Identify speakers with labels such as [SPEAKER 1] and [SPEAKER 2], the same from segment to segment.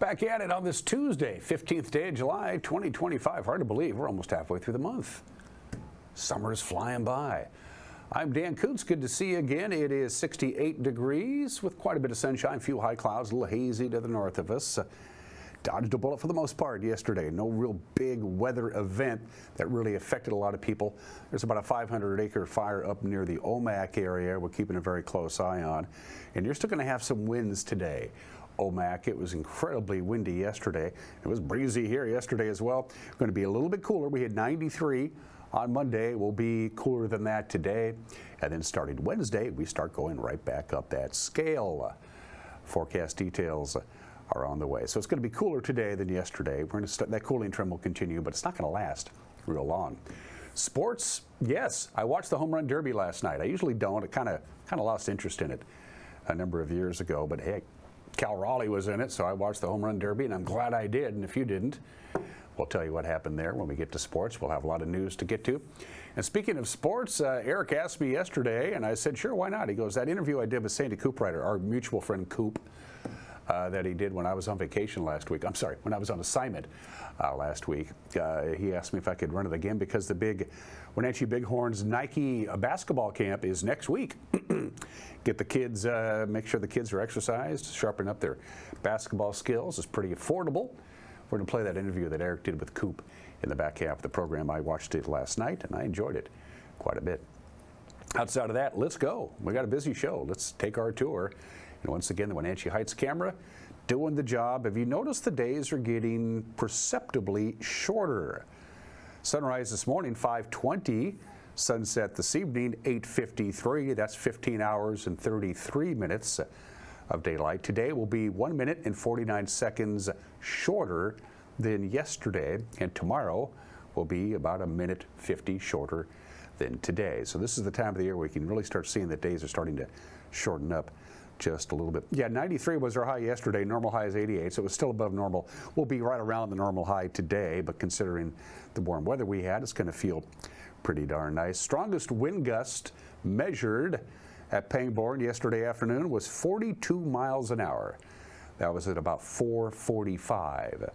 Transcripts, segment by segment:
[SPEAKER 1] Back at it on this Tuesday, 15th day of July, 2025. Hard to believe we're almost halfway through the month. Summer is flying by. I'm Dan Koontz. Good to see you again. It is 68 degrees with quite a bit of sunshine, few high clouds, a little hazy to the north of us. Dodged a bullet for the most part yesterday. No real big weather event that really affected a lot of people. There's about a 500-acre fire up near the Omak area we're keeping a very close eye on. And you're still going to have some winds today. Omak, it was incredibly windy yesterday. It was breezy here yesterday as well. Going to be a little bit cooler. We had 93 on Monday. We'll be cooler than that today. And then starting Wednesday, we start going right back up that scale. Forecast details are on the way. So it's going to be cooler today than yesterday. We're going to start, that cooling trend will continue, but it's not going to last real long. Sports, yes, I watched the Home Run Derby last night. I usually don't. I kind of lost interest in it a number of years ago, but hey, Cal Raleigh was in it, so I watched the Home Run Derby, and I'm glad I did. And if you didn't, we'll tell you what happened there when we get to sports. We'll have a lot of news to get to. And speaking of sports, Eric asked me yesterday, and I said, sure, why not? He goes, that interview I did with Sandy Cooprider, our mutual friend Coop, that he did when I was on vacation last week. I'm sorry, when I was on assignment last week. He asked me if I could run it again because the big Wenatchee Bighorns Nike basketball camp is next week. Get the kids, make sure the kids are exercised, sharpen up their basketball skills. It's pretty affordable. We're going to play that interview that Eric did with Coop in the back half of the program. I watched it last night, and I enjoyed it quite a bit. Outside of that, let's go. We got a busy show. Let's take our tour. And once again, the Wenatchee Heights camera doing the job. Have you noticed the days are getting perceptibly shorter? Sunrise this morning, 5:20. Sunset this evening, 8:53. That's 15 hours and 33 minutes of daylight. Today will be 1 minute and 49 seconds shorter than yesterday. And tomorrow will be about a minute 50 shorter than today. So this is the time of the year where we can really start seeing that days are starting to shorten up just a little bit. Yeah, 93 was our high yesterday. Normal high is 88, so it was still above normal. We'll be right around the normal high today, but considering the warm weather we had, it's going to feel pretty darn nice. Strongest wind gust measured at Pangbourne yesterday afternoon was 42 miles an hour. That was at about 4:45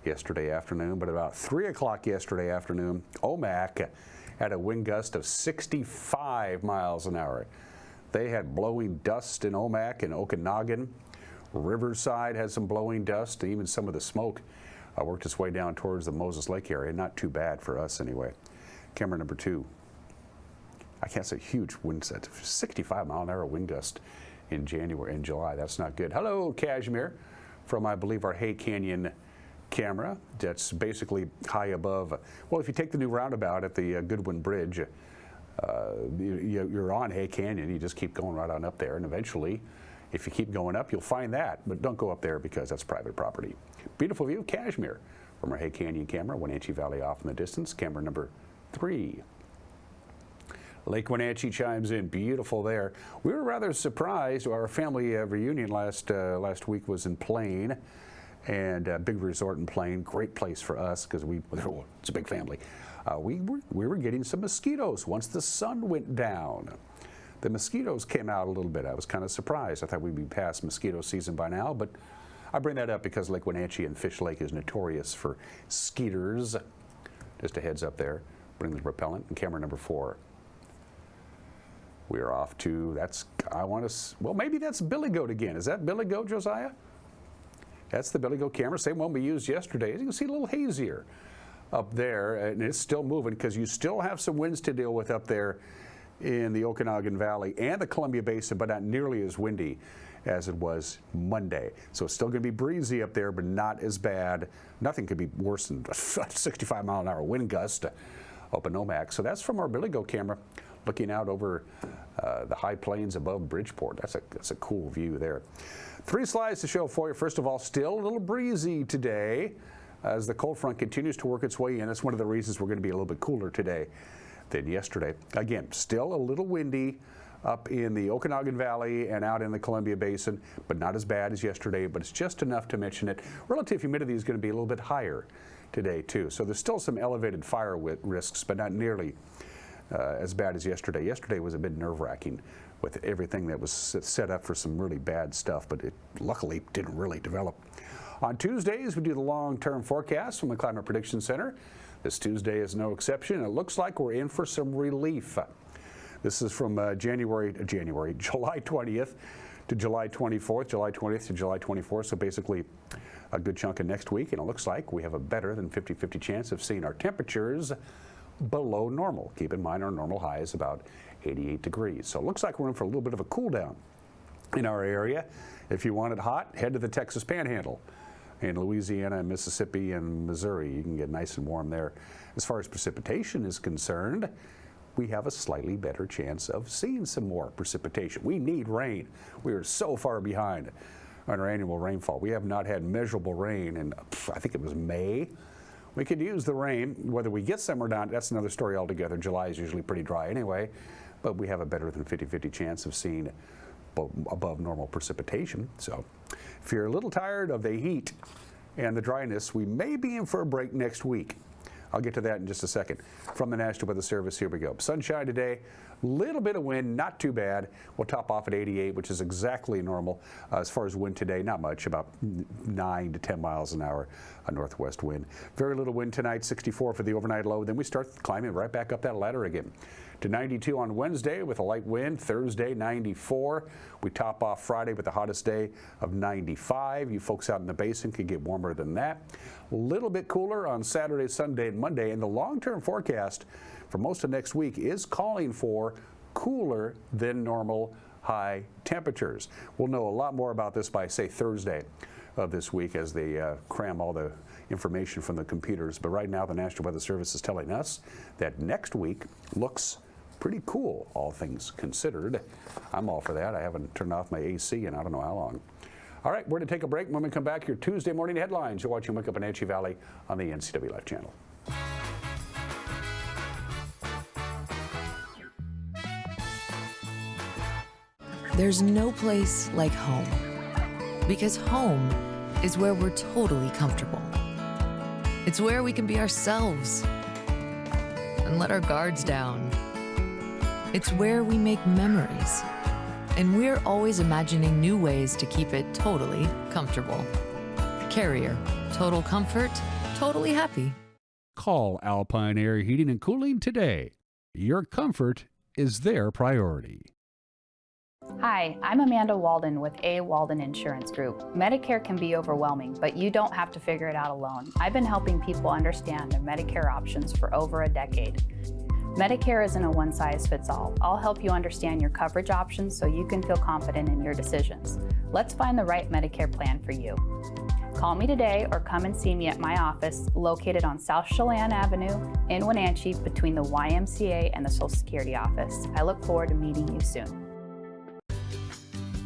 [SPEAKER 1] yesterday afternoon, but about 3 o'clock yesterday afternoon, Omak had a wind gust of 65 miles an hour. They had blowing dust in Omak and Okanagan. Riverside had some blowing dust, and even some of the smoke worked its way down towards the Moses Lake area. Not too bad for us anyway. Camera number 2. I can't say huge wind set. 65 mile an hour wind gust in January and July. That's not good. Hello, Kashmir, from I believe our Hay Canyon camera. That's basically high above. Well, if you take the new roundabout at the Goodwin Bridge, you're on Hay Canyon. You just keep going right on up there, and eventually, if you keep going up, you'll find that. But don't go up there because that's private property. Beautiful view of Kashmir from our Hay Canyon camera. Wenatchee Valley off in the distance. Camera number 3. Lake Wenatchee chimes in. Beautiful there. We were rather surprised. Our family reunion last week was in Plain, and big resort in Plain. Great place for us because it's a big family. We were getting some mosquitoes once the sun went down. The mosquitoes came out a little bit. I was kind of surprised. I thought we'd be past mosquito season by now, but I bring that up because Lake Wenatchee and Fish Lake is notorious for skeeters. Just a heads up there. Bring the repellent. And camera number 4. We are off to, well, maybe that's Billy Goat again. Is that Billy Goat, Josiah? That's the Billy Goat camera, same one we used yesterday. As you can see, a little hazier up there, and it's still moving because you still have some winds to deal with up there in the Okanagan Valley and the Columbia Basin, but not nearly as windy as it was Monday. So it's still going to be breezy up there, but not as bad. Nothing could be worse than a 65 mile an hour wind gust up in Omak. So that's from our Billy Goat camera, looking out over the high plains above Bridgeport. That's a cool view there. 3 slides to show for you. First of all, still a little breezy today as the cold front continues to work its way in. That's one of the reasons we're going to be a little bit cooler today than yesterday. Again, still a little windy up in the Okanagan Valley and out in the Columbia Basin, but not as bad as yesterday, but it's just enough to mention it. Relative humidity is going to be a little bit higher today too. So there's still some elevated fire risks, but not nearly as bad as yesterday. Yesterday was a bit nerve-wracking with everything that was set up for some really bad stuff, but it luckily didn't really develop. On Tuesdays, we do the long-term forecast from the Climate Prediction Center. This Tuesday is no exception. It looks like we're in for some relief. This is from July 20th to July 24th, July 20th to July 24th, so basically a good chunk of next week, and it looks like we have a better than 50-50 chance of seeing our temperatures below normal. Keep in mind our normal high is about 88 degrees, so it looks like we're in for a little bit of a cool down in our area. If you want it hot, head to the Texas Panhandle. In Louisiana, Mississippi, and Missouri, you can get nice and warm there. As far as precipitation is concerned, we have a slightly better chance of seeing some more precipitation. We need rain. We are so far behind on our annual rainfall. We have not had measurable rain in, I think it was May. We could use the rain. Whether we get some or not, that's another story altogether. July is usually pretty dry anyway, but we have a better than 50-50 chance of seeing above normal precipitation. So if you're a little tired of the heat and the dryness, we may be in for a break next week. I'll get to that in just a second. From the National Weather Service, here we go. Sunshine today, little bit of wind, not too bad. We'll top off at 88, which is exactly normal. As far as wind today, not much, about 9 to 10 miles an hour, a northwest wind. Very little wind tonight, 64 for the overnight low. Then we start climbing right back up that ladder again to 92 on Wednesday with a light wind. Thursday, 94. We top off Friday with the hottest day of 95. You folks out in the basin could get warmer than that. A little bit cooler on Saturday, Sunday, and Monday. And the long-term forecast for most of next week is calling for cooler than normal high temperatures. We'll know a lot more about this by, say, Thursday of this week as they cram all the information from the computers. But right now, the National Weather Service is telling us that next week looks pretty cool, all things considered. I'm all for that. I haven't turned off my AC in I don't know how long. All right, we're going to take a break. When we come back, your Tuesday morning headlines. You're watching Wake Up Wenatchee Valley on the NCWLIFE channel.
[SPEAKER 2] There's no place like home, because home is where we're totally comfortable. It's where we can be ourselves and let our guards down. It's where we make memories, and we're always imagining new ways to keep it totally comfortable. Carrier, total comfort, totally happy.
[SPEAKER 3] Call Alpine Air Heating and Cooling today. Your comfort is their priority.
[SPEAKER 4] Hi, I'm Amanda Walden with A. Walden Insurance Group. Medicare can be overwhelming, but you don't have to figure it out alone. I've been helping people understand their Medicare options for over a decade. Medicare isn't a one-size-fits-all. I'll help you understand your coverage options so you can feel confident in your decisions. Let's find the right Medicare plan for you. Call me today or come and see me at my office located on South Chelan Avenue in Wenatchee between the YMCA and the Social Security office. I look forward to meeting you soon.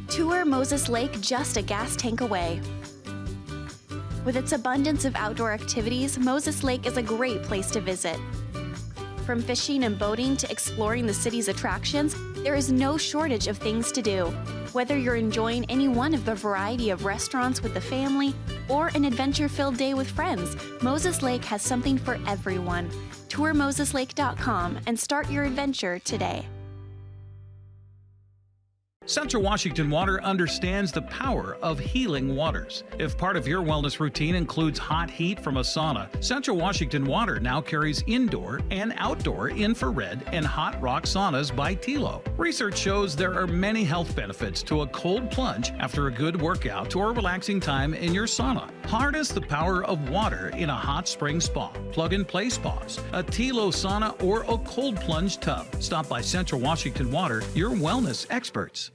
[SPEAKER 5] Tour Moses Lake just a gas tank away. With its abundance of outdoor activities, Moses Lake is a great place to visit. From fishing and boating to exploring the city's attractions, there is no shortage of things to do. Whether you're enjoying any one of the variety of restaurants with the family or an adventure-filled day with friends, Moses Lake has something for everyone. TourMosesLake.com and start your adventure today.
[SPEAKER 6] Central Washington Water understands the power of healing waters. If part of your wellness routine includes hot heat from a sauna, Central Washington Water now carries indoor and outdoor infrared and hot rock saunas by Tilo. Research shows there are many health benefits to a cold plunge after a good workout or relaxing time in your sauna. Harness the power of water in a hot spring spa, plug-and-play spas, a Tilo sauna, or a cold plunge tub. Stop by Central Washington Water, your wellness experts.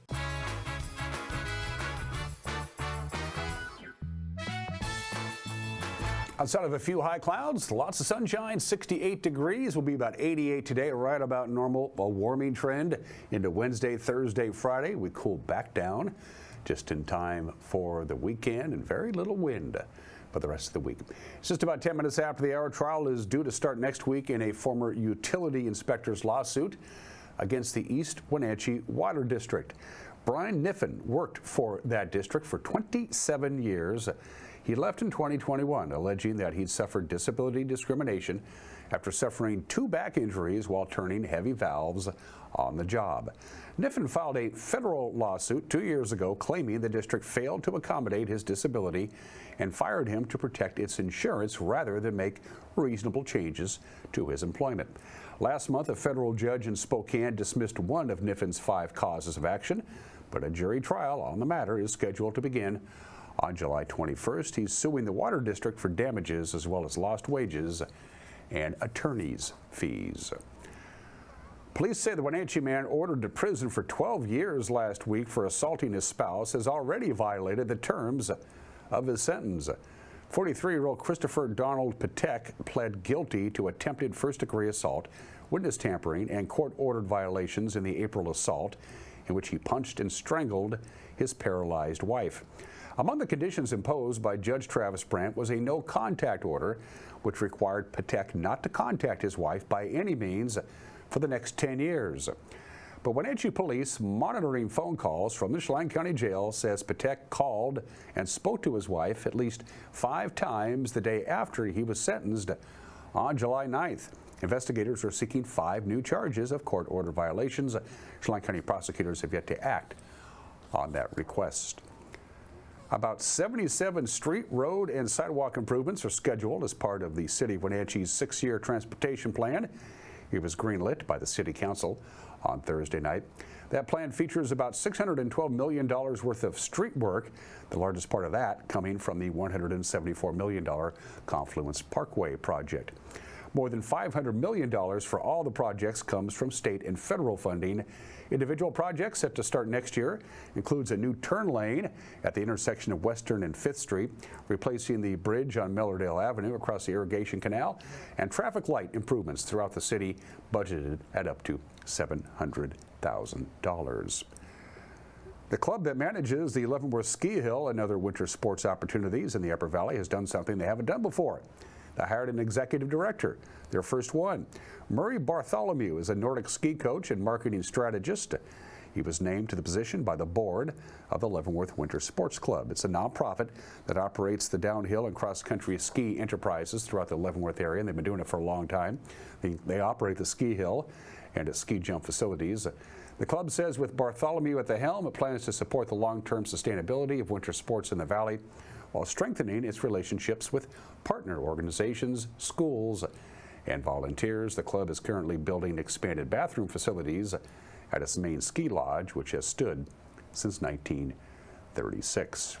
[SPEAKER 1] Outside of a few high clouds, lots of sunshine, 68 degrees. Will be about 88 today, right about normal. A warming trend into Wednesday, Thursday, Friday. We cool back down just in time for the weekend and very little wind for the rest of the week. It's just about 10 minutes after the hour. Trial is due to start next week in a former utility inspector's lawsuit against the East Wenatchee Water District. Brian Niffen worked for that district for 27 years. He left in 2021, alleging that he'd suffered disability discrimination after suffering 2 back injuries while turning heavy valves on the job. Niffen filed a federal lawsuit 2 years ago claiming the district failed to accommodate his disability and fired him to protect its insurance rather than make reasonable changes to his employment. Last month, a federal judge in Spokane dismissed one of Niffen's 5 causes of action, but a jury trial on the matter is scheduled to begin on July 21st. He's suing the Water District for damages as well as lost wages and attorney's fees. Police say the Wenatchee man ordered to prison for 12 years last week for assaulting his spouse has already violated the terms of his sentence. 43-year-old Christopher Donald Patek pled guilty to attempted first-degree assault, witness tampering, and court-ordered violations in the April assault in which he punched and strangled his paralyzed wife. Among the conditions imposed by Judge Travis Brandt was a no-contact order, which required Patek not to contact his wife by any means for the next 10 years. But Wenatchee police monitoring phone calls from the Chelan County Jail says Patek called and spoke to his wife at least 5 times the day after he was sentenced on July 9th. Investigators are seeking 5 new charges of court order violations. Chelan County prosecutors have yet to act on that request. About 77 street, road, and sidewalk improvements are scheduled as part of the City of Wenatchee's 6-year transportation plan. It was greenlit by the City Council on Thursday night. That plan features about $612 million worth of street work, the largest part of that coming from the $174 million Confluence Parkway project. More than $500 million for all the projects comes from state and federal funding. Individual projects set to start next year includes a new turn lane at the intersection of Western and 5th Street, replacing the bridge on Millardale Avenue across the irrigation canal, and traffic light improvements throughout the city, budgeted at up to $700,000. The club that manages the Leavenworth Ski Hill and other winter sports opportunities in the Upper Valley has done something they haven't done before. They hired an executive director, their first one. Murray Bartholomew is a Nordic ski coach and marketing strategist. He was named to the position by the board of the Leavenworth Winter Sports Club. It's a nonprofit that operates the downhill and cross-country ski enterprises throughout the Leavenworth area, and they've been doing it for a long time. They operate the ski hill and its ski jump facilities. The club says with Bartholomew at the helm, it plans to support the long-term sustainability of winter sports in the valley while strengthening its relationships with partner organizations, schools, and volunteers. The club is currently building expanded bathroom facilities at its main ski lodge, which has stood since 1936.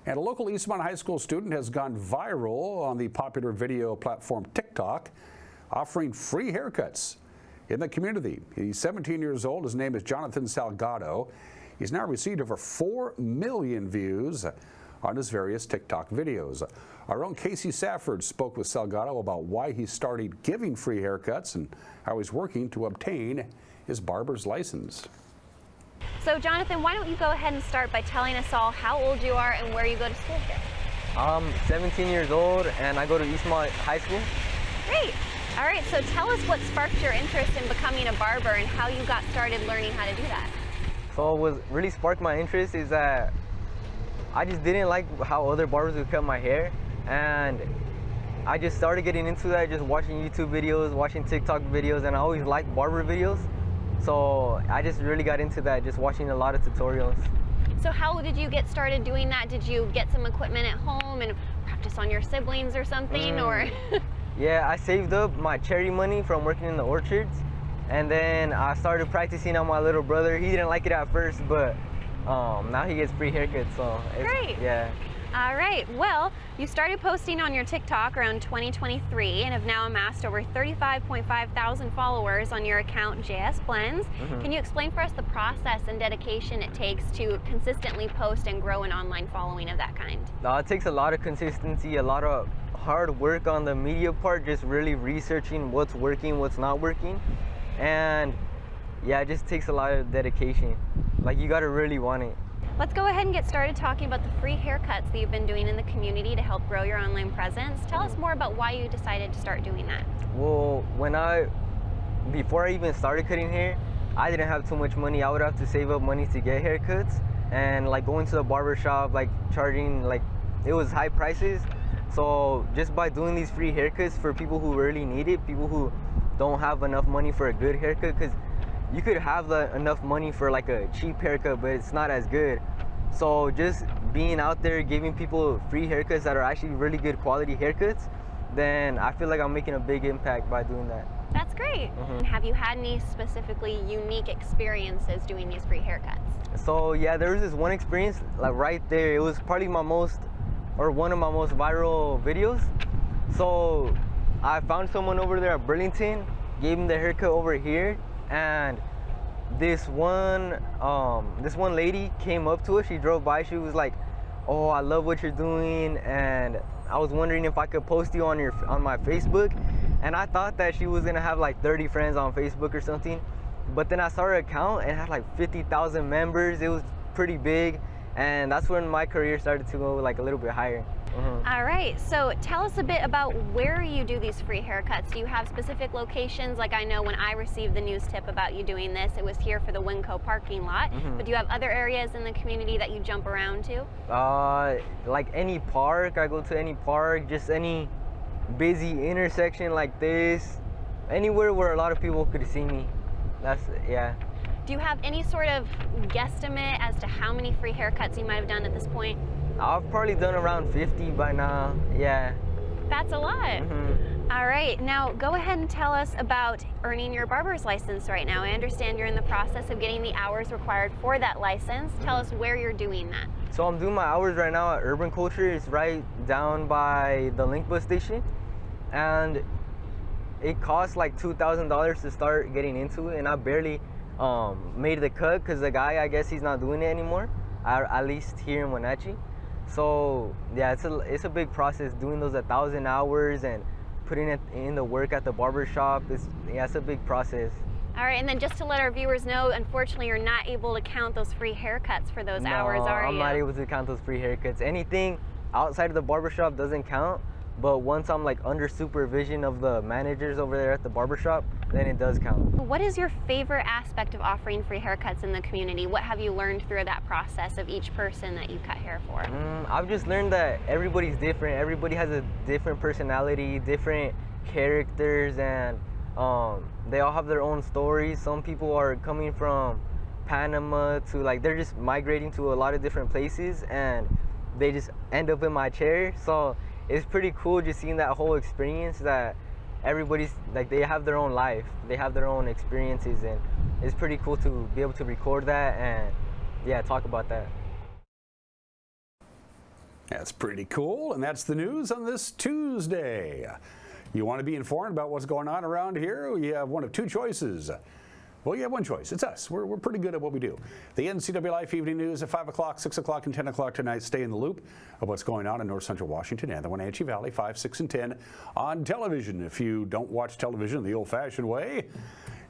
[SPEAKER 1] And a local Eastmont High School student has gone viral on the popular video platform TikTok, offering free haircuts in the community. He's 17 years old. His name is Jonathan Salgado. He's now received over 4 million views on his various TikTok videos. Our own Casey Safford spoke with Salgado about why he started giving free haircuts and how he's working to obtain his barber's license.
[SPEAKER 7] So Jonathan, why don't you go ahead and start by telling us all how old you are and where you go to school here?
[SPEAKER 8] I'm 17 years old and I go to Eastmont High School.
[SPEAKER 7] Great. All right, so tell us what sparked your interest in becoming a barber and how you got started learning how to do that.
[SPEAKER 8] So what really sparked my interest is that I just didn't like how other barbers would cut my hair, and I just started getting into that, just watching YouTube videos, watching TikTok videos, and I always liked barber videos. So I just really got into that, just watching a lot of tutorials.
[SPEAKER 7] So how did you get started doing that? Did you get some equipment at home and practice on your siblings or something, or?
[SPEAKER 8] Yeah, I saved up my cherry money from working in the orchards, and then I started practicing on my little brother. He didn't like it at first, but now he gets free haircuts, so it's
[SPEAKER 7] great.
[SPEAKER 8] Yeah.
[SPEAKER 7] All right, well, you started posting on your TikTok around 2023 and have now amassed over 35.5 thousand followers on your account, JS Blends. Can you explain for us the process and dedication it takes to consistently post and grow an online following of that kind?
[SPEAKER 8] It takes a lot of consistency, a lot of hard work on the media part, just really researching what's working, what's not working. And yeah, it just takes a lot of dedication. Like, you gotta really want it.
[SPEAKER 7] Let's go ahead and get started talking about the free haircuts that you've been doing in the community to help grow your online presence. Tell us more about why you decided to start doing that.
[SPEAKER 8] Well, before I even started cutting hair, I didn't have too much money. I would have to save up money to get haircuts, and like going to the barber shop, like charging like it was high prices. So just by doing these free haircuts for people who really need it, people who don't have enough money for a good haircut, because you could have enough money for like a cheap haircut, but it's not as good. So just being out there giving people free haircuts that are actually really good quality haircuts, then I feel like I'm making a big impact by doing that.
[SPEAKER 7] That's great. Have you had any specifically unique experiences doing these free haircuts?
[SPEAKER 8] So yeah, there was this one experience like right there. It was probably one of my most viral videos. So I found someone over there at Burlington, gave him the haircut over here, and this one lady came up to us. She drove by. She was like, "Oh, I love what you're doing, and I was wondering if I could post you on my Facebook." And I thought that she was gonna have like 30 friends on Facebook or something, but then I saw her account and it had like 50,000 members. It was pretty big, and that's when my career started to go like a little bit higher.
[SPEAKER 7] All right, so tell us a bit about where you do these free haircuts. Do you have specific locations? Like I know when I received the news tip about you doing this, it was here for the Winco parking lot, but do you have other areas in the community that you jump around to?
[SPEAKER 8] Like any park, I go to any park, just any busy intersection like this, anywhere where a lot of people could see me. Yeah.
[SPEAKER 7] Do you have any sort of guesstimate as to how many free haircuts you might have done at this point?
[SPEAKER 8] I've probably done around 50 by now, yeah.
[SPEAKER 7] That's a lot. All right, now go ahead and tell us about earning your barber's license right now. I understand you're in the process of getting the hours required for that license. Tell us where you're doing that.
[SPEAKER 8] So I'm doing my hours right now at Urban Culture. It's right down by the Link bus station. And it costs like $2,000 to start getting into it, and I barely made the cut because the guy, I guess he's not doing it anymore, at least here in Wenatchee. So yeah, it's a big process doing those 1,000 hours and putting it in the work at the barber shop. It's a big process.
[SPEAKER 7] All right, and then just to let our viewers know, unfortunately, you're not able to count those free haircuts for those hours, are you?
[SPEAKER 8] I'm not able to count those free haircuts. Anything outside of the barber shop doesn't count. But once I'm like under supervision of the managers over there at the barbershop, then it does count.
[SPEAKER 7] What is your favorite aspect of offering free haircuts in the community? What have you learned through that process of each person that you cut hair for?
[SPEAKER 8] I've just learned that everybody's different. Everybody has a different personality, different characters, and they all have their own stories. Some people are coming from Panama to like, they're just migrating to a lot of different places, and they just end up in my chair. So it's pretty cool just seeing that whole experience, that everybody's like, they have their own life, they have their own experiences, and it's pretty cool to be able to record that and yeah, talk about that.
[SPEAKER 1] That's pretty cool, and that's the news on this Tuesday. You want to be informed about what's going on around here? You have one of two choices. Well, you have one choice. It's us. We're pretty good at what we do. The NCWLIFE Evening News at 5 o'clock, 6 o'clock, and 10 o'clock tonight. Stay in the loop of what's going on in North Central Washington and the Wenatchee Valley, 5, 6, and 10 on television. If you don't watch television the old-fashioned way,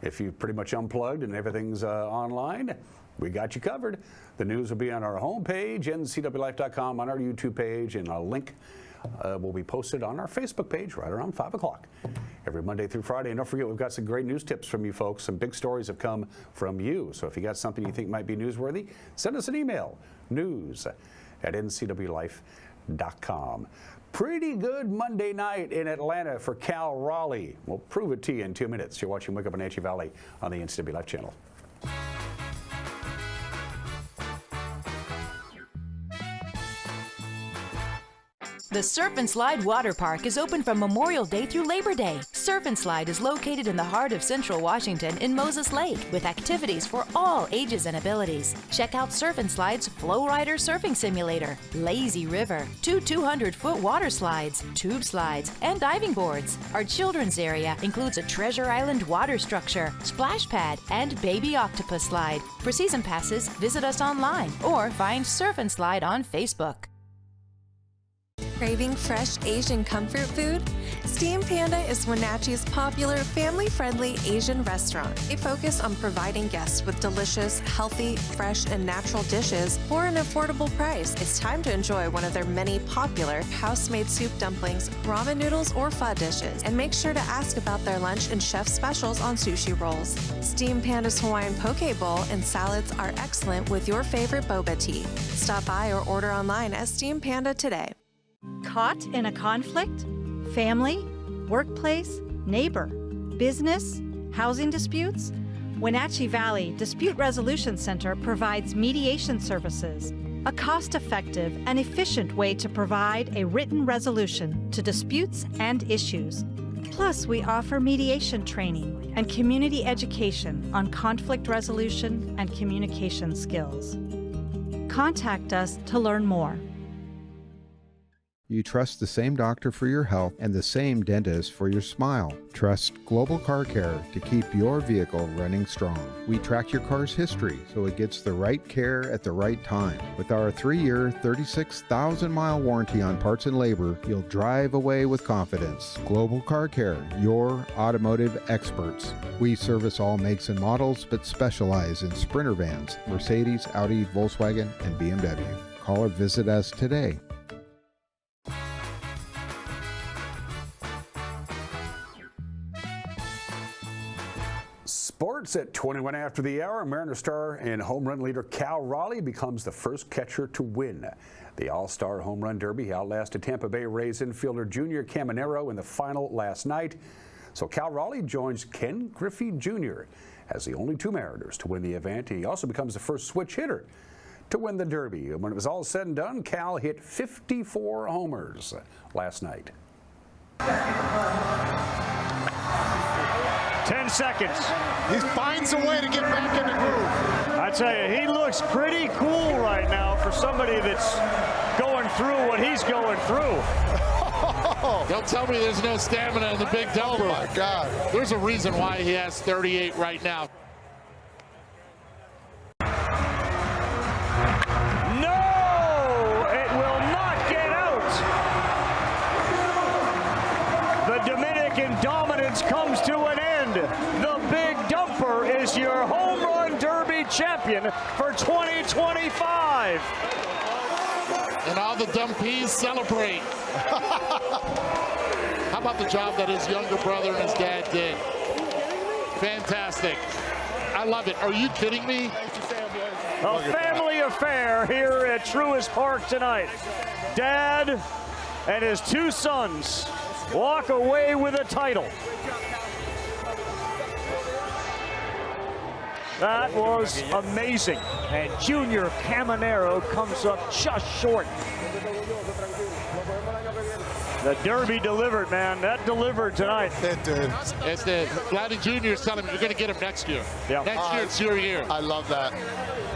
[SPEAKER 1] if you've pretty much unplugged and everything's online, we got you covered. The news will be on our homepage, ncwlife.com, on our YouTube page, and a link will be posted on our Facebook page right around 5 o'clock every Monday through Friday. And don't forget, we've got some great news tips from you folks. Some big stories have come from you. So if you got something you think might be newsworthy, send us an email, news@ncwlife.com. Pretty good Monday night in Atlanta for Cal Raleigh. We'll prove it to you in 2 minutes. You're watching Wake Up Wenatchee Valley on the NCWLIFE channel.
[SPEAKER 9] The Surf and Slide Water Park is open from Memorial Day through Labor Day. Surf and Slide is located in the heart of Central Washington in Moses Lake with activities for all ages and abilities. Check out Surf and Slide's Flow Rider Surfing Simulator, Lazy River, 2 200-foot water slides, tube slides, and diving boards. Our children's area includes a Treasure Island water structure, splash pad, and baby octopus slide. For season passes, visit us online or find Surf and Slide on Facebook.
[SPEAKER 10] Craving fresh Asian comfort food? Steam Panda is Wenatchee's popular family-friendly Asian restaurant. They focus on providing guests with delicious, healthy, fresh, and natural dishes for an affordable price. It's time to enjoy one of their many popular house-made soup dumplings, ramen noodles, or pho dishes. And make sure to ask about their lunch and chef specials on sushi rolls. Steam Panda's Hawaiian poke bowl and salads are excellent with your favorite boba tea. Stop by or order online at Steam Panda today.
[SPEAKER 11] Caught in a conflict? Family? Workplace? Neighbor? Business? Housing disputes? Wenatchee Valley Dispute Resolution Center provides mediation services, a cost-effective and efficient way to provide a written resolution to disputes and issues. Plus, we offer mediation training and community education on conflict resolution and communication skills. Contact us to learn more.
[SPEAKER 12] You trust the same doctor for your health and the same dentist for your smile. Trust Global Car Care to keep your vehicle running strong. We track your car's history so it gets the right care at the right time. With our 3-year, 36,000-mile warranty on parts and labor, you'll drive away with confidence. Global Car Care, your automotive experts. We service all makes and models, but specialize in Sprinter vans, Mercedes, Audi, Volkswagen, and BMW. Call or visit us today.
[SPEAKER 1] Sports at 21 after the hour. Mariner star and home run leader Cal Raleigh becomes the first catcher to win the All-Star Home Run Derby. He outlasted Tampa Bay Rays infielder Junior Caminero in the final last night. So Cal Raleigh joins Ken Griffey Jr. as the only 2 Mariners to win the event. He also becomes the first switch hitter to win the Derby. When it was all said and done, Cal hit 54 homers last night.
[SPEAKER 13] 10 seconds.
[SPEAKER 14] He finds a way to get back in the groove.
[SPEAKER 13] I tell you, he looks pretty cool right now for somebody that's going through what he's going through.
[SPEAKER 14] Don't tell me there's no stamina in the big dumper. Oh my God. There's a reason why he has 38 right now.
[SPEAKER 13] No! It will not get out! The Dominican dominance comes to an end. The Big Dumper is your Home Run Derby champion for 2025.
[SPEAKER 14] And all the dumpies celebrate. How about the job that his younger brother and his dad did? Fantastic. I love it. Are you kidding me?
[SPEAKER 13] A family affair here at Truist Park tonight. Dad and his 2 sons walk away with a title. That was amazing. And Junior Caminero comes up just short. The Derby delivered, man. That delivered tonight.
[SPEAKER 14] It did. It's the Vladdy Jr. is telling him you're going to get him next year.
[SPEAKER 13] Yeah.
[SPEAKER 14] Next year, it's your year.
[SPEAKER 15] I love that.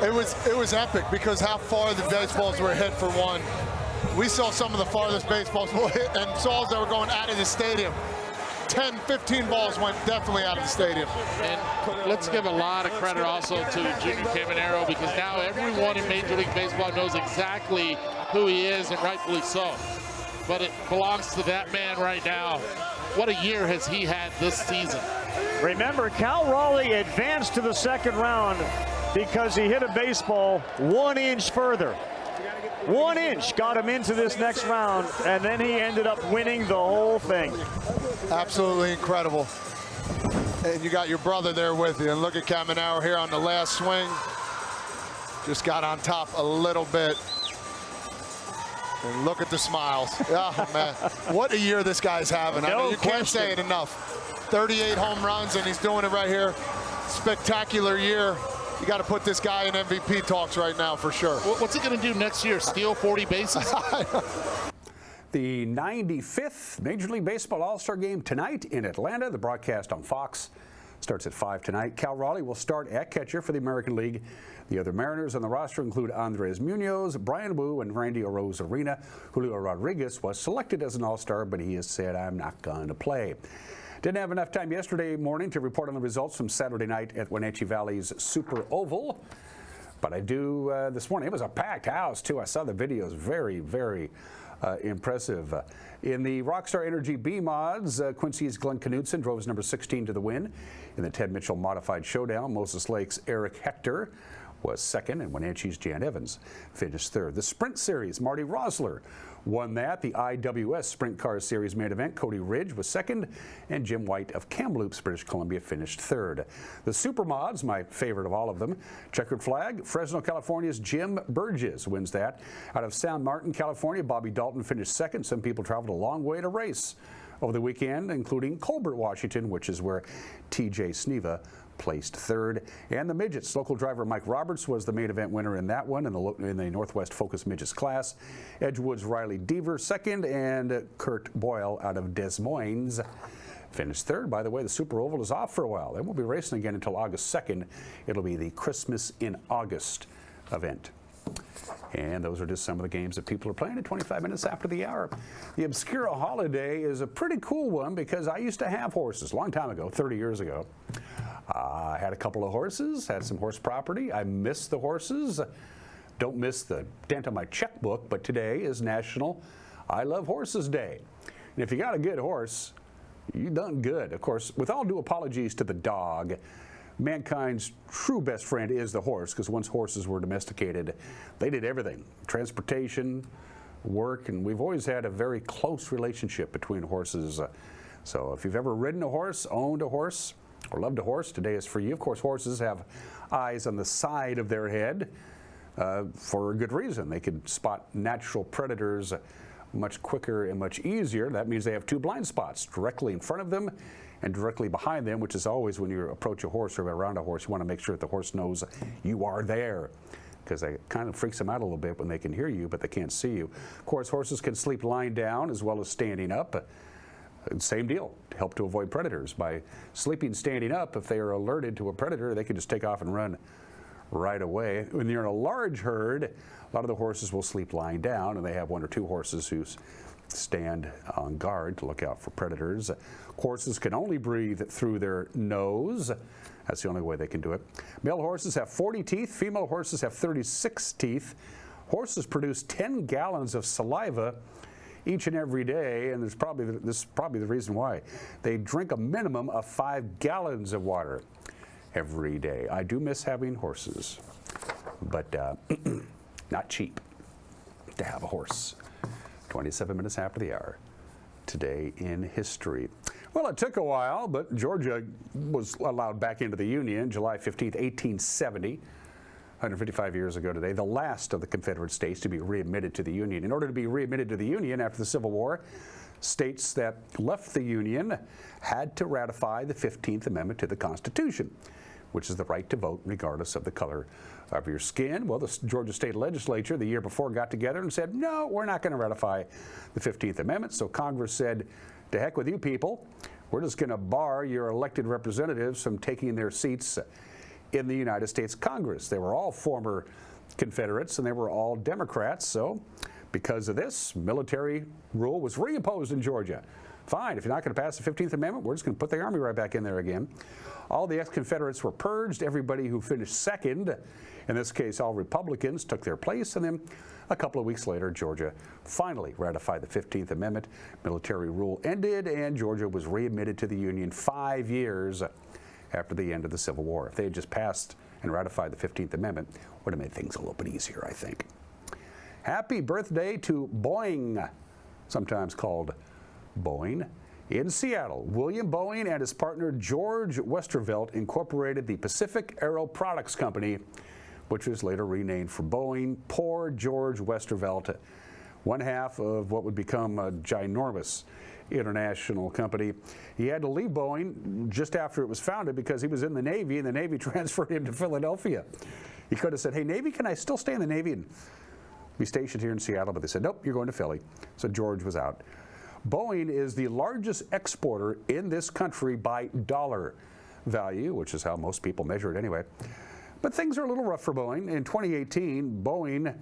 [SPEAKER 15] It was epic because how far the baseballs were hit for one. We saw some of the farthest baseballs hit and saws that were going out of the stadium. 10, 15 balls went definitely out of the stadium.
[SPEAKER 14] And let's give a lot of credit also to Junior Caminero because now everyone in Major League Baseball knows exactly who he is, and rightfully so. But it belongs to that man right now. What a year has he had this season.
[SPEAKER 13] Remember, Cal Raleigh advanced to the 2nd round because he hit a baseball 1 inch further. 1 inch got him into this next round, and then he ended up winning the whole thing.
[SPEAKER 15] Absolutely incredible. And you got your brother there with you. And look at Caminero here on the last swing. Just got on top a little bit. And look at the smiles. Oh, man. What a year this guy's having. I mean, you can't say it enough. 38 home runs, and he's doing it right here. Spectacular year. You got to put this guy in MVP talks right now for sure.
[SPEAKER 14] What's he going to do next year? Steal 40 bases?
[SPEAKER 1] The 95th Major League Baseball All-Star Game tonight in Atlanta. The broadcast on Fox starts at 5 tonight. Cal Raleigh will start at catcher for the American League. The other Mariners on the roster include Andres Munoz, Brian Wu, and Randy Arozarena. Julio Rodriguez was selected as an All-Star, but he has said, I'm not going to play. Didn't have enough time yesterday morning to report on the results from Saturday night at Wenatchee Valley's Super Oval, but I do this morning. It was a packed house, too. I saw the videos. Very, very impressive. In the Rockstar Energy B mods, Quincy's Glenn Knutson drove his number 16 to the win. In the Ted Mitchell Modified Showdown, Moses Lake's Eric Hector was second, and Wenatchee's Jan Evans finished third. The Sprint Series, Marty Rosler won that. The IWS Sprint Car Series main event, Cody Ridge was second, and Jim White of Kamloops, British Columbia, finished third. The Supermods, my favorite of all of them, checkered flag, Fresno, California's Jim Burgess wins that. Out of San Martin, California, Bobby Dalton finished second. Some people traveled a long way to race over the weekend, including Colbert, Washington, which is where TJ Sneva placed third. And the midgets, local driver Mike Roberts was the main event winner in that one in the Northwest Focus Midgets class. Edgewood's Riley Deaver second, and Kurt Boyle out of Des Moines finished third. By the way, the Super Oval is off for a while. They won't be racing again until August 2nd. It'll be the Christmas in August event. And those are just some of the games that people are playing at 25 minutes after the hour. The Obscura Holiday is a pretty cool one because I used to have horses a long time ago, 30 years ago. I had a couple of horses, had some horse property. I miss the horses. Don't miss the dent on my checkbook, but today is National I Love Horses Day. And if you got a good horse, you done good. Of course, with all due apologies to the dog, mankind's true best friend is the horse, because once horses were domesticated, they did everything. Transportation, work, and we've always had a very close relationship between horses. So if you've ever ridden a horse, owned a horse, or loved a horse, today is for you. Of course, horses have eyes on the side of their head for a good reason. They can spot natural predators much quicker and much easier. That means they have two blind spots directly in front of them and directly behind them, which is always when you approach a horse or around a horse, you want to make sure that the horse knows you are there, because it kind of freaks them out a little bit when they can hear you, but they can't see you. Of course, horses can sleep lying down as well as standing up. Same deal, to help to avoid predators. By sleeping standing up, if they are alerted to a predator, they can just take off and run right away. When you're in a large herd, a lot of the horses will sleep lying down, and they have one or two horses who stand on guard to look out for predators. Horses can only breathe through their nose. That's the only way they can do it. Male horses have 40 teeth. Female horses have 36 teeth. Horses produce 10 gallons of saliva each and every day, and this is probably the reason why. They drink a minimum of 5 gallons of water every day. I do miss having horses, but not cheap to have a horse. 27 minutes after the hour. Today in history. Well, it took a while, but Georgia was allowed back into the Union July 15th, 1870. 155 years ago today, the last of the Confederate states to be readmitted to the Union. In order to be readmitted to the Union after the Civil War, states that left the Union had to ratify the 15th Amendment to the Constitution, which is the right to vote regardless of the color of your skin. Well, the Georgia State Legislature the year before got together and said, no, we're not going to ratify the 15th Amendment. So Congress said, to heck with you people. We're just going to bar your elected representatives from taking their seats in the United States Congress. They were all former Confederates and they were all Democrats. So because of this, military rule was reimposed in Georgia. Fine, if you're not going to pass the 15th Amendment, we're just going to put the Army right back in there again. All the ex-Confederates were purged. Everybody who finished second, in this case all Republicans, took their place. And then a couple of weeks later, Georgia finally ratified the 15th Amendment. Military rule ended, and Georgia was readmitted to the Union 5 years after the end of the Civil War. If they had just passed and ratified the 15th Amendment, would have made things a little bit easier, I think. Happy birthday to Boeing, sometimes called Boeing. In Seattle, William Boeing and his partner George Westervelt incorporated the Pacific Aero Products Company, which was later renamed for Boeing. Poor George Westervelt, one half of what would become a ginormous international company. He had to leave Boeing just after it was founded because he was in the Navy, and the Navy transferred him to Philadelphia. He could have said, hey, Navy, can I still stay in the Navy and be stationed here in Seattle? But they said, nope, you're going to Philly. So George was out. Boeing is the largest exporter in this country by dollar value, which is how most people measure it anyway. But things are a little rough for Boeing. In 2018, Boeing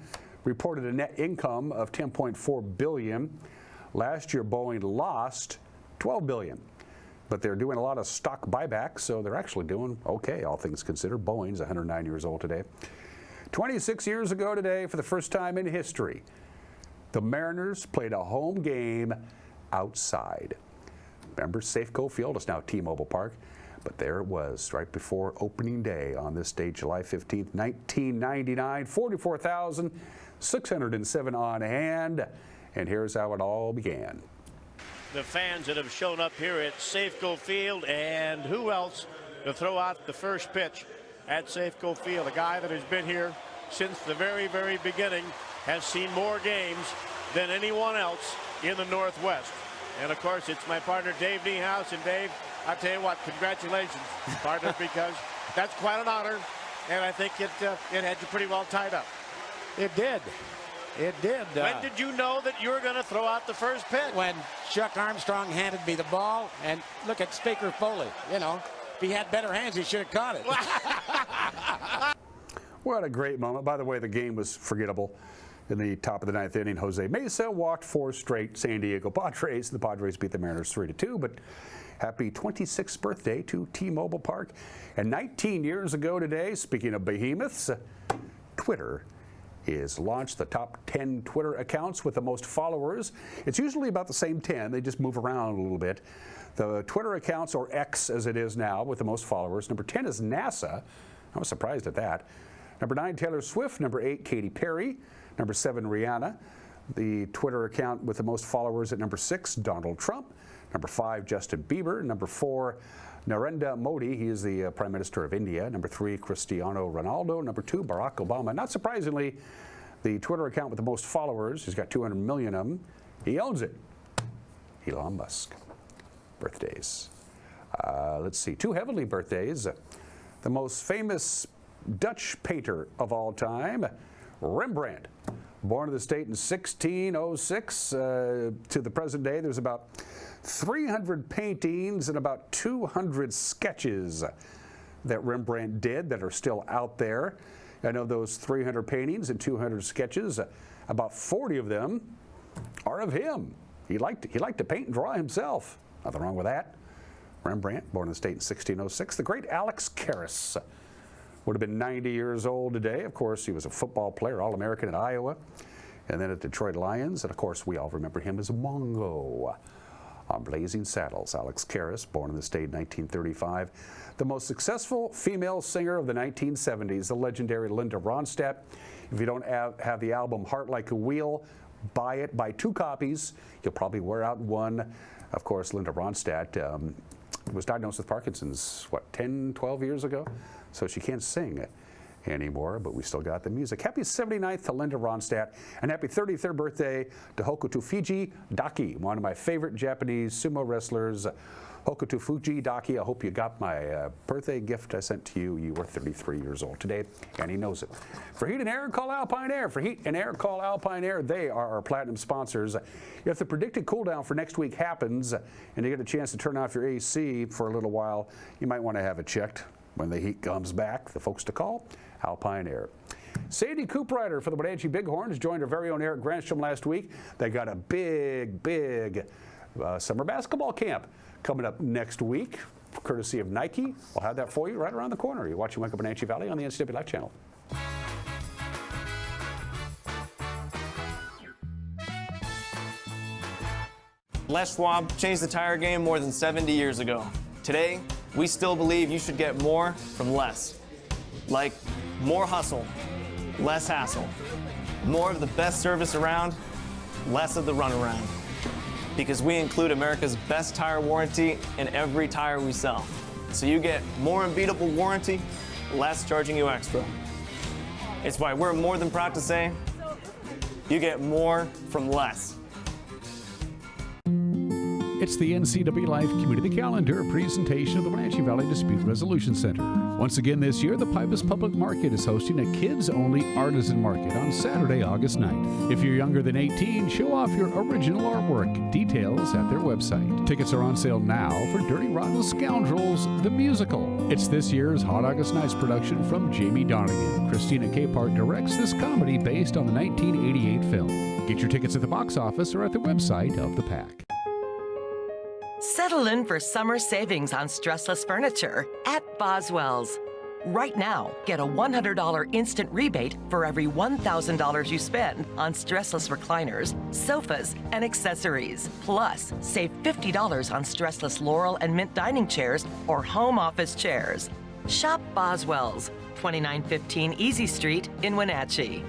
[SPEAKER 1] reported a net income of $10.4 billion. Last year, Boeing lost $12 billion. But they're doing a lot of stock buybacks, so they're actually doing okay, all things considered. Boeing's 109 years old today. 26 years ago today, for the first time in history, the Mariners played a home game outside. Remember, Safeco Field is now T-Mobile Park, but there it was right before opening day on this date, July 15th, 1999. 44,607 on hand, And here's how it all began.
[SPEAKER 16] The fans that have shown up here at Safeco Field, and who else to throw out the first pitch at Safeco Field? A guy that has been here since the very, very beginning, has seen more games than anyone else in the Northwest. And of course, it's my partner, Dave Niehaus. And Dave, I tell you what, congratulations, partner, because that's quite an honor. And I think it had you pretty well tied up.
[SPEAKER 17] It did. It did.
[SPEAKER 16] When did you know that you were going to throw out the first pitch?
[SPEAKER 17] When Chuck Armstrong handed me the ball, and look at Speaker Foley. You know, if he had better hands, he should have caught it.
[SPEAKER 1] What a great moment. By the way, the game was forgettable. In the top of the 9th inning, Jose Mesa walked 4 straight San Diego Padres. The Padres beat the Mariners 3-2, but happy 26th birthday to T-Mobile Park. And 19 years ago today, speaking of behemoths, Twitter is launched the top 10 Twitter accounts with the most followers. It's usually about the same 10. They just move around a little bit. The Twitter accounts, or X as it is now, with the most followers. Number 10 is NASA. I was surprised at that. Number 9, Taylor Swift. Number 8, Katy Perry. Number 7, Rihanna. The Twitter account with the most followers at number 6, Donald Trump. Number 5, Justin Bieber. Number 4, Narendra Modi. He is the Prime Minister of India. Number 3, Cristiano Ronaldo. Number 2, Barack Obama. Not surprisingly, the Twitter account with the most followers, he's got 200 million of them. He owns it. Elon Musk. Birthdays. Let's see, 2 heavenly birthdays. The most famous Dutch painter of all time, Rembrandt. Born in the state in 1606 to the present day, there's about 300 paintings and about 200 sketches that Rembrandt did that are still out there. And of those 300 paintings and 200 sketches, about 40 of them are of him. He liked to paint and draw himself. Nothing wrong with that. Rembrandt, born in the state in 1606. The great Alex Karras would have been 90 years old today. Of course, he was a football player, All-American at Iowa, and then at Detroit Lions. And of course, we all remember him as Mongo on Blazing Saddles. Alex Karras, born in the state in 1935. The most successful female singer of the 1970s, the legendary Linda Ronstadt. If you don't have the album Heart Like a Wheel, buy it. Buy 2 copies. You'll probably wear out one. Of course, Linda Ronstadt was diagnosed with Parkinson's, 10, 12 years ago? So she can't sing anymore, but we still got the music. Happy 79th to Linda Ronstadt, and happy 33rd birthday to Hokuto Fiji Daki, one of my favorite Japanese sumo wrestlers. Hokuto Fuji Daki, I hope you got my birthday gift I sent to you. You were 33 years old today, and he knows it. For heat and air, call Alpine Air. For heat and air, call Alpine Air. They are our platinum sponsors. If the predicted cool down for next week happens, and you get a chance to turn off your AC for a little while, you might want to have it checked. When the heat comes back, the folks to call, Alpine Air. Sadie Cooprider for the Wenatchee Bighorns joined our very own Eric Granstrom last week. They got a big summer basketball camp coming up next week, courtesy of Nike. We'll have that for you right around the corner. You're watching Wake Up Wenatchee Valley on the NCWLIFE channel.
[SPEAKER 18] Les Schwab changed the tire game more than 70 years ago. Today, we still believe you should get more from less. Like more hustle, less hassle. More of the best service around, less of the runaround. Because we include America's best tire warranty in every tire we sell. So you get more unbeatable warranty, less charging you extra. It's why we're more than proud to say, you get more from less.
[SPEAKER 3] It's the NCWLIFE Community Calendar, a presentation of the Wenatchee Valley Dispute Resolution Center. Once again this year, the Pybus Public Market is hosting a kids-only artisan market on Saturday, August 9th. If you're younger than 18, show off your original artwork. Details at their website. Tickets are on sale now for Dirty Rotten Scoundrels, the musical. It's this year's Hot August Nights production from Jamie Donegan. Christina Capehart directs this comedy based on the 1988 film. Get your tickets at the box office or at the website of the pack.
[SPEAKER 19] Settle in for summer savings on stressless furniture at Boswell's. Right now, get a $100 instant rebate for every $1,000 you spend on stressless recliners, sofas, and accessories. Plus, save $50 on stressless Laurel and Mint dining chairs or home office chairs. Shop Boswell's, 2915 Easy Street in Wenatchee.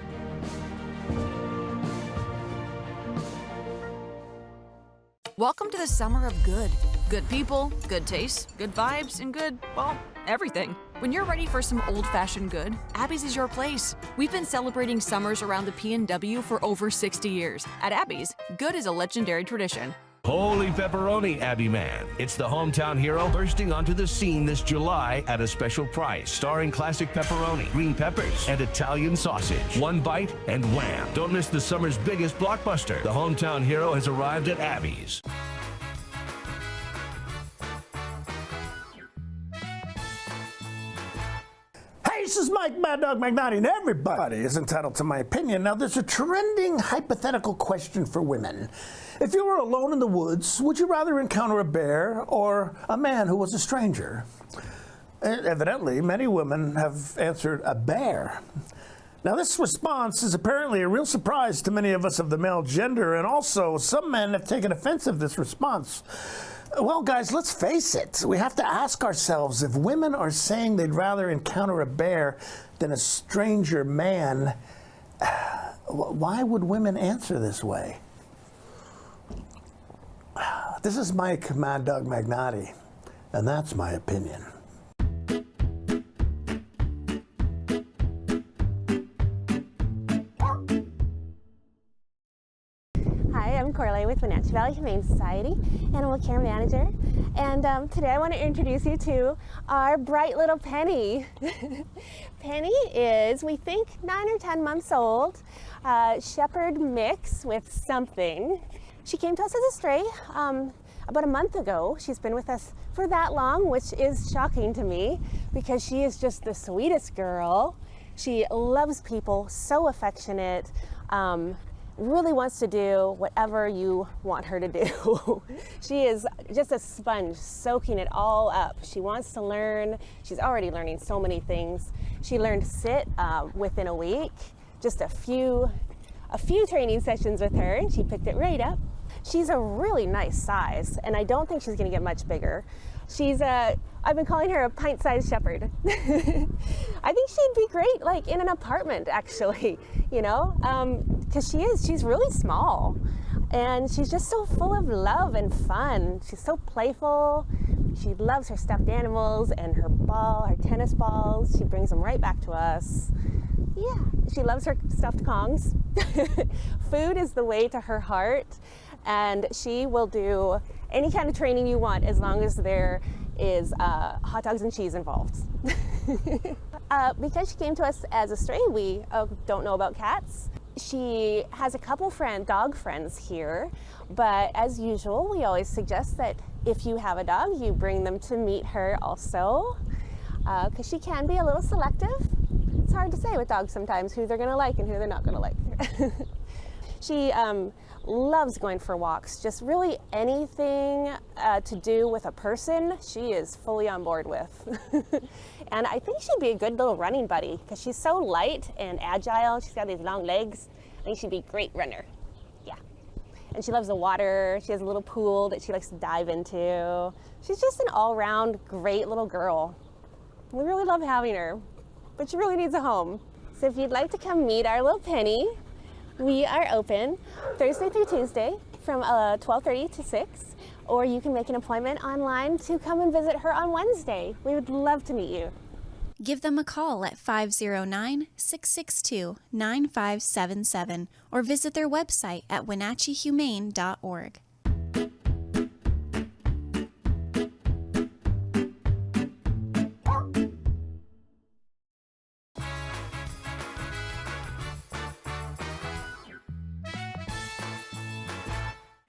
[SPEAKER 2] Welcome to the summer of good. Good people, good taste, good vibes, and good, well, everything. When you're ready for some old-fashioned good, Abby's is your place. We've been celebrating summers around the P&W for over 60 years. At Abby's, good is a legendary tradition.
[SPEAKER 20] Holy pepperoni, Abby Man. It's the hometown hero bursting onto the scene this July at a special price, starring classic pepperoni, green peppers, and Italian sausage. One bite and wham. Don't miss the summer's biggest blockbuster. The hometown hero has arrived at Abby's.
[SPEAKER 21] Hey, this is Mike Mad Dog Magnotti, and everybody is entitled to my opinion. Now, there's a trending hypothetical question for women. If you were alone in the woods, would you rather encounter a bear or a man who was a stranger? Evidently, many women have answered a bear. Now, this response is apparently a real surprise to many of us of the male gender, and also some men have taken offense of this response. Well, guys, let's face it. We have to ask ourselves, if women are saying they'd rather encounter a bear than a stranger man, why would women answer this way? This is Mike Mad Dog Magnotti, and that's my opinion.
[SPEAKER 22] Hi, I'm Coralie with Wenatchee Valley Humane Society, Animal Care Manager, and today I want to introduce you to our bright little Penny. Penny is, we think, 9 or 10 months old, shepherd mix with something. She came to us as a stray about a month ago. She's been with us for that long, which is shocking to me because she is just the sweetest girl. She loves people, so affectionate, really wants to do whatever you want her to do. She is just a sponge, soaking it all up. She wants to learn. She's already learning so many things. She learned sit within a week, just a few training sessions with her, and she picked it right up. She's a really nice size, and I don't think she's gonna get much bigger. I've been calling her a pint-sized shepherd. I think she'd be great, like in an apartment, actually, you know, because she's really small, and she's just so full of love and fun. She's so playful. She loves her stuffed animals and her tennis balls. She brings them right back to us. Yeah, she loves her stuffed Kongs. Food is the way to her heart, and she will do any kind of training you want as long as there is hot dogs and cheese involved. Because she came to us as a stray, we don't know about cats. She has a couple dog friends here, but as usual, we always suggest that if you have a dog, you bring them to meet her also, because she can be a little selective. It's hard to say with dogs sometimes who they're gonna like and who they're not gonna like. She loves going for walks. Just really anything to do with a person, she is fully on board with. And I think she'd be a good little running buddy because she's so light and agile. She's got these long legs. I think she'd be a great runner. Yeah. And she loves the water. She has a little pool that she likes to dive into. She's just an all-round great little girl. We really love having her, but she really needs a home. So if you'd like to come meet our little Penny, we are open Thursday through Tuesday from 12:30 to 6, or you can make an appointment online to come and visit her on Wednesday. We would love to meet you.
[SPEAKER 5] Give them a call at 509-662-9577 or visit their website at wenatcheehumane.org.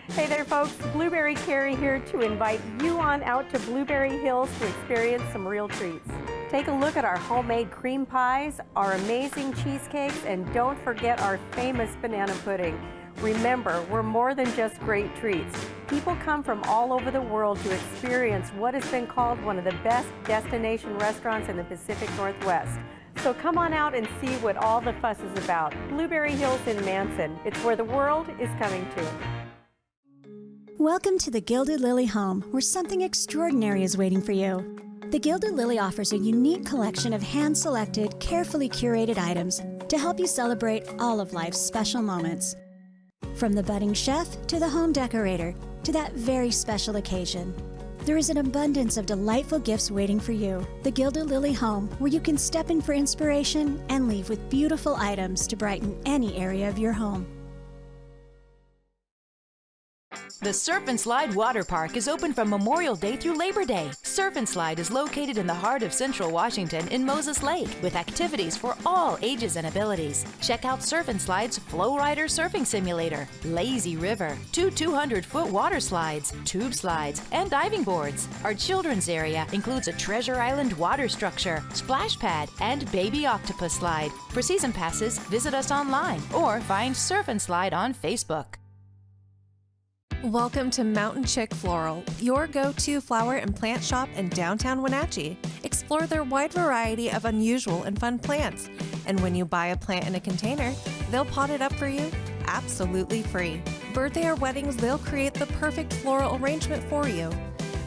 [SPEAKER 23] Hey there folks, Blueberry Carrie here to invite you on out to Blueberry Hills to experience some real treats. Take a look at our homemade cream pies, our amazing cheesecakes, and don't forget our famous banana pudding. Remember, we're more than just great treats. People come from all over the world to experience what has been called one of the best destination restaurants in the Pacific Northwest. So come on out and see what all the fuss is about. Blueberry Hills in Manson. It's where the world is coming to.
[SPEAKER 24] Welcome to the Gilded Lily home, where something extraordinary is waiting for you. The Gilded Lily offers a unique collection of hand-selected, carefully curated items to help you celebrate all of life's special moments. From the budding chef to the home decorator, to that very special occasion. There is an abundance of delightful gifts waiting for you. The Gilded Lily Home, where you can step in for inspiration and leave with beautiful items to brighten any area of your home.
[SPEAKER 9] The Surf and Slide Water Park is open from Memorial Day through Labor Day. Surf and Slide is located in the heart of Central Washington in Moses Lake with activities for all ages and abilities. Check out Surf and Slide's Flow Rider Surfing Simulator, Lazy River, 2 200-foot water slides, tube slides, and diving boards. Our children's area includes a Treasure Island water structure, splash pad, and baby octopus slide. For season passes, visit us online or find Surf and Slide on Facebook.
[SPEAKER 10] Welcome to Mountain Chick Floral, your go-to flower and plant shop in downtown Wenatchee. Explore their wide variety of unusual and fun plants. And when you buy a plant in a container, they'll pot it up for you absolutely free. Birthday or weddings, they'll create the perfect floral arrangement for you.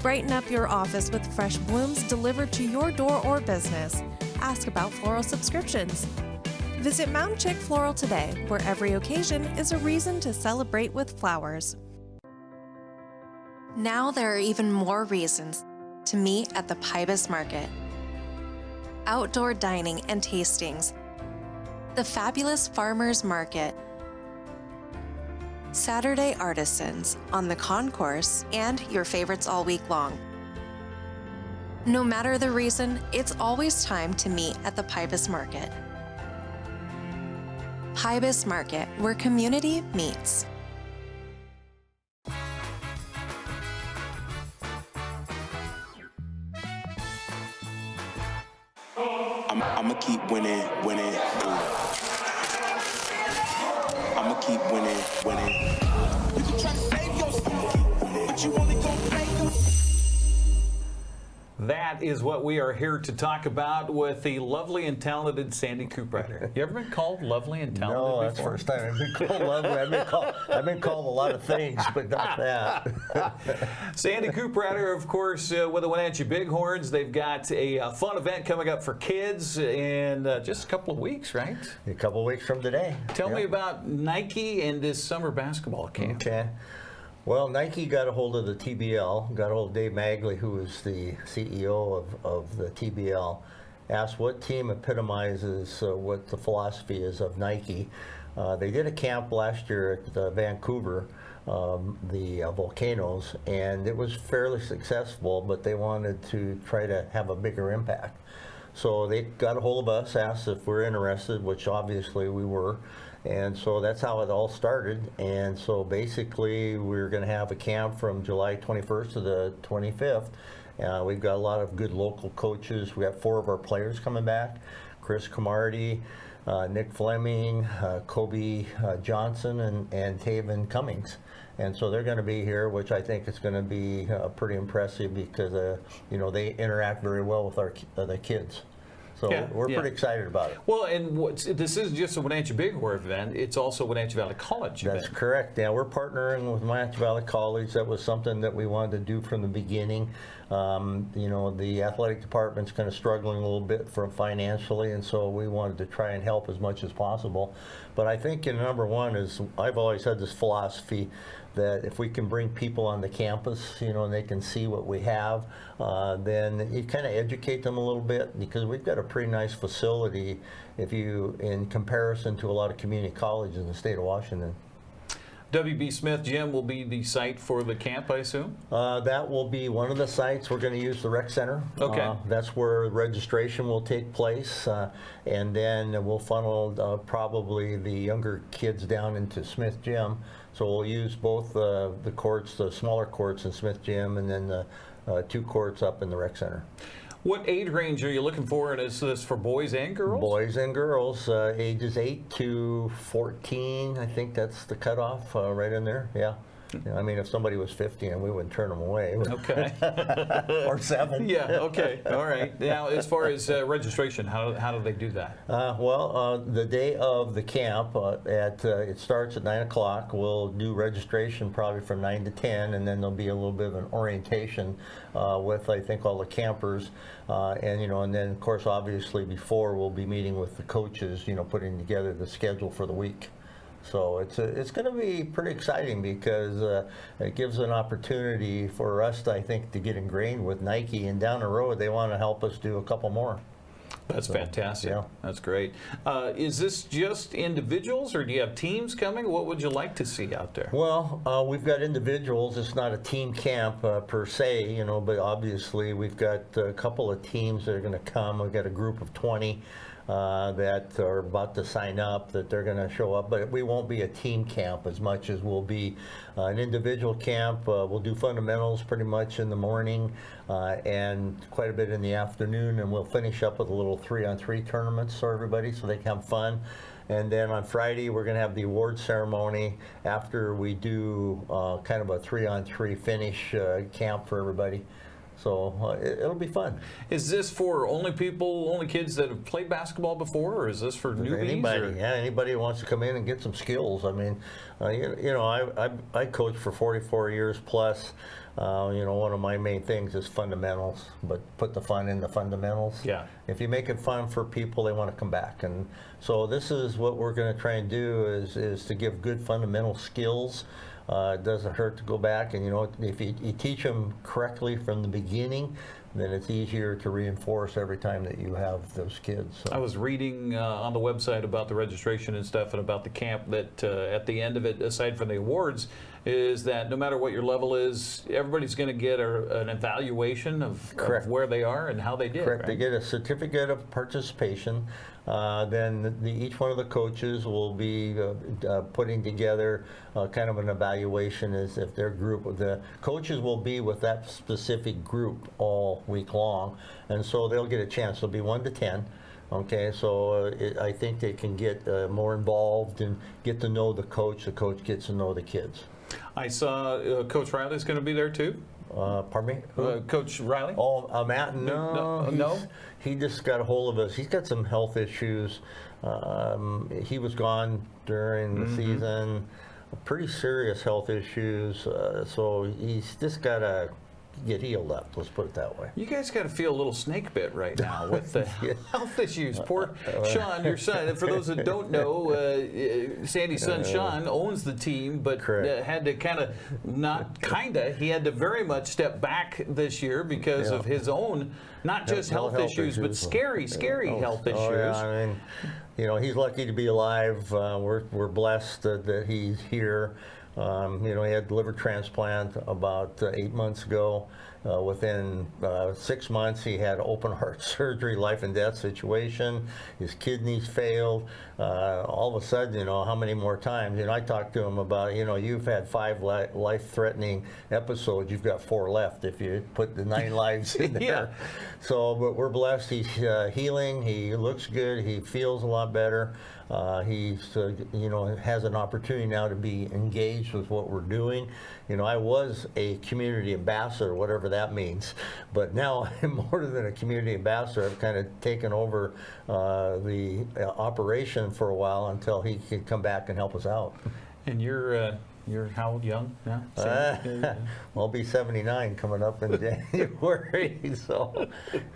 [SPEAKER 10] Brighten up your office with fresh blooms delivered to your door or business. Ask about floral subscriptions. Visit Mountain Chick Floral today, where every occasion is a reason to celebrate with flowers. Now there are even more reasons to meet at the Pybus Market. Outdoor dining and tastings, the fabulous Farmers Market, Saturday artisans on the concourse, and your favorites all week long. No matter the reason, it's always time to meet at the Pybus Market. Pybus Market, where community meets.
[SPEAKER 4] I'ma keep winning. I'ma keep winning. You can try to save yourself, but you only gonna make them.
[SPEAKER 6] That is what we are here to talk about with the lovely and talented Sandy Cooprider. You ever been called lovely and talented
[SPEAKER 7] No,
[SPEAKER 6] before?
[SPEAKER 7] that's the first time I've been called lovely. I've been called a lot of things, but not that.
[SPEAKER 6] Sandy Cooprider, of course, with the Wenatchee Bighorns. They've got a fun event coming up for kids in just a couple of weeks, right?
[SPEAKER 7] A couple of weeks from today.
[SPEAKER 6] Tell me about Nike and this summer basketball camp.
[SPEAKER 7] Okay. Well, Nike got a hold of the TBL, got a hold of Dave Magley, who is the CEO of the TBL, asked what team epitomizes what the philosophy is of Nike. They did a camp last year at Vancouver, the Volcanoes, and it was fairly successful, but they wanted to try to have a bigger impact. So they got a hold of us, asked if we're interested, which obviously we were. And so that's how it all started. And so basically we're going to have a camp from July 21st to the 25th. We've got a lot of good local coaches. We got 4 of our players coming back: Chris Camardi, Nick Fleming, Kobe Johnson, and Taven Cummings. And so they're going to be here, which I think is going to be pretty impressive because you know, they interact very well with the kids. So we're pretty excited about it.
[SPEAKER 6] Well, and this isn't just a Wenatchee Bighorn event, it's also Wenatchee Valley College event.
[SPEAKER 7] That's correct. Yeah, we're partnering with Wenatchee Valley College. That was something that we wanted to do from the beginning. You know, the athletic department's kind of struggling a little bit financially, and so we wanted to try and help as much as possible. But I think number one is, I've always had this philosophy that if we can bring people on the campus, you know, and they can see what we have, then you kind of educate them a little bit, because we've got a pretty nice facility in comparison to a lot of community colleges in the state of Washington.
[SPEAKER 6] W.B. Smith Gym will be the site for the camp, I assume?
[SPEAKER 7] That will be one of the sites. We're going to use the rec center.
[SPEAKER 6] Okay.
[SPEAKER 7] That's where registration will take place, and then we'll funnel probably the younger kids down into Smith Gym. So we'll use both the courts, the smaller courts in Smith Gym, and then the 2 courts up in the rec center.
[SPEAKER 6] What age range are you looking for, and is this for boys and girls?
[SPEAKER 7] Boys and girls, ages 8 to 14. I think that's the cutoff right in there. Yeah. I mean, if somebody was 50, and we wouldn't turn them away.
[SPEAKER 6] Okay.
[SPEAKER 7] Or 7.
[SPEAKER 6] Yeah, okay. All right. Now, as far as registration, how do they do that?
[SPEAKER 7] Well, the day of the camp, it starts at 9 o'clock. We'll do registration probably from 9 to 10, and then there'll be a little bit of an orientation with, I think, all the campers. And, you know, and then, of course, obviously before, we'll be meeting with the coaches, you know, putting together the schedule for the week. So it's going to be pretty exciting because it gives an opportunity for us, to, I think, to get ingrained with Nike, and down the road they want to help us do a couple more.
[SPEAKER 6] That's fantastic.
[SPEAKER 7] Yeah.
[SPEAKER 6] That's great. Is this just individuals, or do you have teams coming? What would you like to see out there?
[SPEAKER 7] Well, we've got individuals. It's not a team camp per se, you know, but obviously we've got a couple of teams that are going to come. We've got a group of 20 that are about to sign up, that they're going to show up, but we won't be a team camp as much as we'll be an individual camp. We'll do fundamentals pretty much in the morning and quite a bit in the afternoon, and we'll finish up with a little 3-on-3 tournaments for everybody so they can have fun. And then on Friday, we're going to have the award ceremony after we do kind of a 3-on-3 finish camp for everybody. So it'll be fun.
[SPEAKER 6] Is this for only kids that have played basketball before, or is this for newbies?
[SPEAKER 7] Anybody, yeah, anybody who wants to come in and get some skills. I mean, you know, I coached for 44 years plus. You know, one of my main things is fundamentals, but put the fun in the fundamentals.
[SPEAKER 6] Yeah.
[SPEAKER 7] If you make it fun for people, they want to come back. And so this is what we're going to try and do is to give good fundamental skills. It doesn't hurt to go back, and you know, if you teach them correctly from the beginning, then it's easier to reinforce every time that you have those kids. So.
[SPEAKER 6] I was reading on the website about the registration and stuff, and about the camp, that at the end of it, aside from the awards, is that no matter what your level is, everybody's going to get an evaluation of where they are and how they did.
[SPEAKER 7] Correct.
[SPEAKER 6] Right?
[SPEAKER 7] They get a certificate of participation. Then each one of the coaches will be putting together kind of an evaluation as if their group. The coaches will be with that specific group all week long, and so they'll get a chance. It'll be 1 to 10. Okay, so I think they can get more involved and get to know the coach. The coach gets to know the kids.
[SPEAKER 6] I saw Coach Riley's going to be there too.
[SPEAKER 7] Pardon me?
[SPEAKER 6] Coach Riley?
[SPEAKER 7] Oh, Matt? No. He just got a hold of us. He's got some health issues. He was gone during the season. Pretty serious health issues. So he's just got to get healed up. Let's put it that way.
[SPEAKER 6] You guys got to feel a little snake bit right now with the health issues. Poor Sean, your son. And for those that don't know, Sandy's son Sean owns the team, but had to he had to very much step back this year because of his own, not just health issues, but scary health issues.
[SPEAKER 7] Yeah, I mean, you know, he's lucky to be alive. We're blessed that he's here. You know, he had liver transplant about 8 months ago. Within 6 months, he had open heart surgery, life and death situation. His kidneys failed. All of a sudden, you know, how many more times? You know, I talked to him about, you know, you've had 5 life-threatening episodes. You've got 4 left if you put the 9 lives in there.
[SPEAKER 6] Yeah.
[SPEAKER 7] So, but we're blessed. He's healing. He looks good. He feels a lot better. He's, you know, has an opportunity now to be engaged with what we're doing. You know, I was a community ambassador, whatever that means, but now I'm more than a community ambassador. I've kind of taken over the operation for a while until he can come back and help us out.
[SPEAKER 6] And you're how young now?
[SPEAKER 7] I'll be 79 coming up in January. So,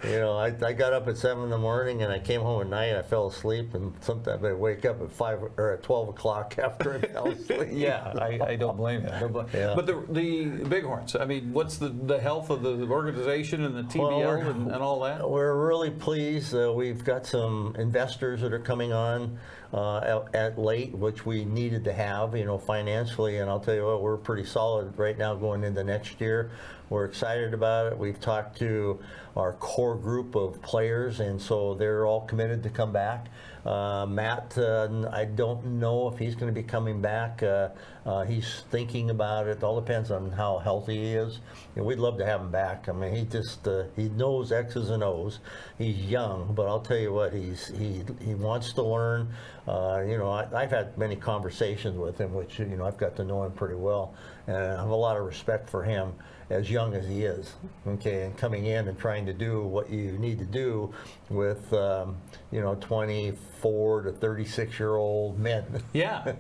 [SPEAKER 7] you know, I got up at 7 in the morning and I came home at night. I fell asleep, and sometimes I wake up at 5 or at 12 o'clock after I fell asleep.
[SPEAKER 6] Yeah, I don't blame you.
[SPEAKER 7] Yeah.
[SPEAKER 6] But the Bighorns, I mean, what's the health of the organization and the TBL and all that?
[SPEAKER 7] We're really pleased. We've got some investors that are coming on at late, which we needed to have, you know, financially. And I'll tell you what, we're pretty solid right now going into next year. We're excited about it. We've talked to our core group of players, and so they're all committed to come back. Matt, I don't know if he's going to be coming back. He's thinking about it. It all depends on how healthy he is. You know, we'd love to have him back. I mean, he just he knows X's and O's. He's young, but I'll tell you what, he wants to learn. You know, I've had many conversations with him, which, you know, I've got to know him pretty well, and I have a lot of respect for him, as young as he is. Okay, and coming in and trying to do what you need to do with you know, 24 to 36-year-old men.
[SPEAKER 6] Yeah.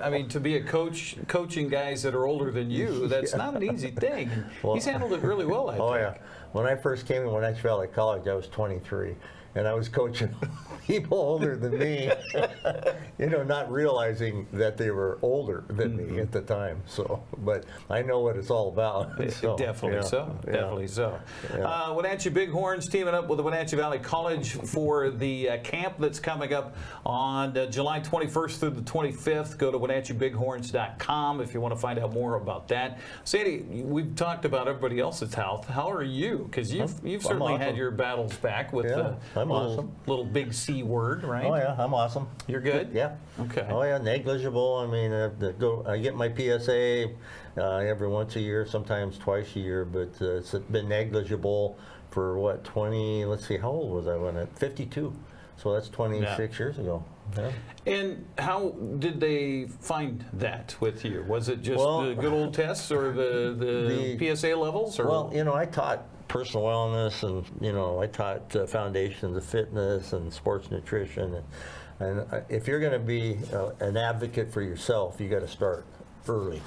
[SPEAKER 6] I mean, to be a coach, coaching guys that are older than you, that's not an easy thing. Well, he's handled it really well, I think.
[SPEAKER 7] Yeah. When I first came to Wenatchee Valley College, I was 23. and I was coaching people older than me, not realizing that they were older than me at the time. So, but I know what it's all about. So,
[SPEAKER 6] Definitely so. Definitely so. Wenatchee Bighorns teaming up with the Wenatchee Valley College for the camp that's coming up on July 21st through the 25th. Go to WenatcheeBighorns.com if you want to find out more about that. Sandy, we've talked about everybody else's health. How are you? Because you've certainly
[SPEAKER 7] awesome.
[SPEAKER 6] Had your battles back with the little big C word, right?
[SPEAKER 7] Oh yeah, I'm awesome.
[SPEAKER 6] You're good?
[SPEAKER 7] Yeah.
[SPEAKER 6] Okay.
[SPEAKER 7] Oh yeah, negligible. I mean, I get my PSA every once a year, sometimes twice a year, but it's been negligible for what, 20? Let's see, how old was I when 52? So that's 26 years ago. Yeah.
[SPEAKER 6] And how did they find that with you? Was it just the good old tests or the PSA levels? Or?
[SPEAKER 7] Well, I taught personal wellness, and I taught foundations of fitness and sports nutrition, and if you're going to be an advocate for yourself, you got to start early.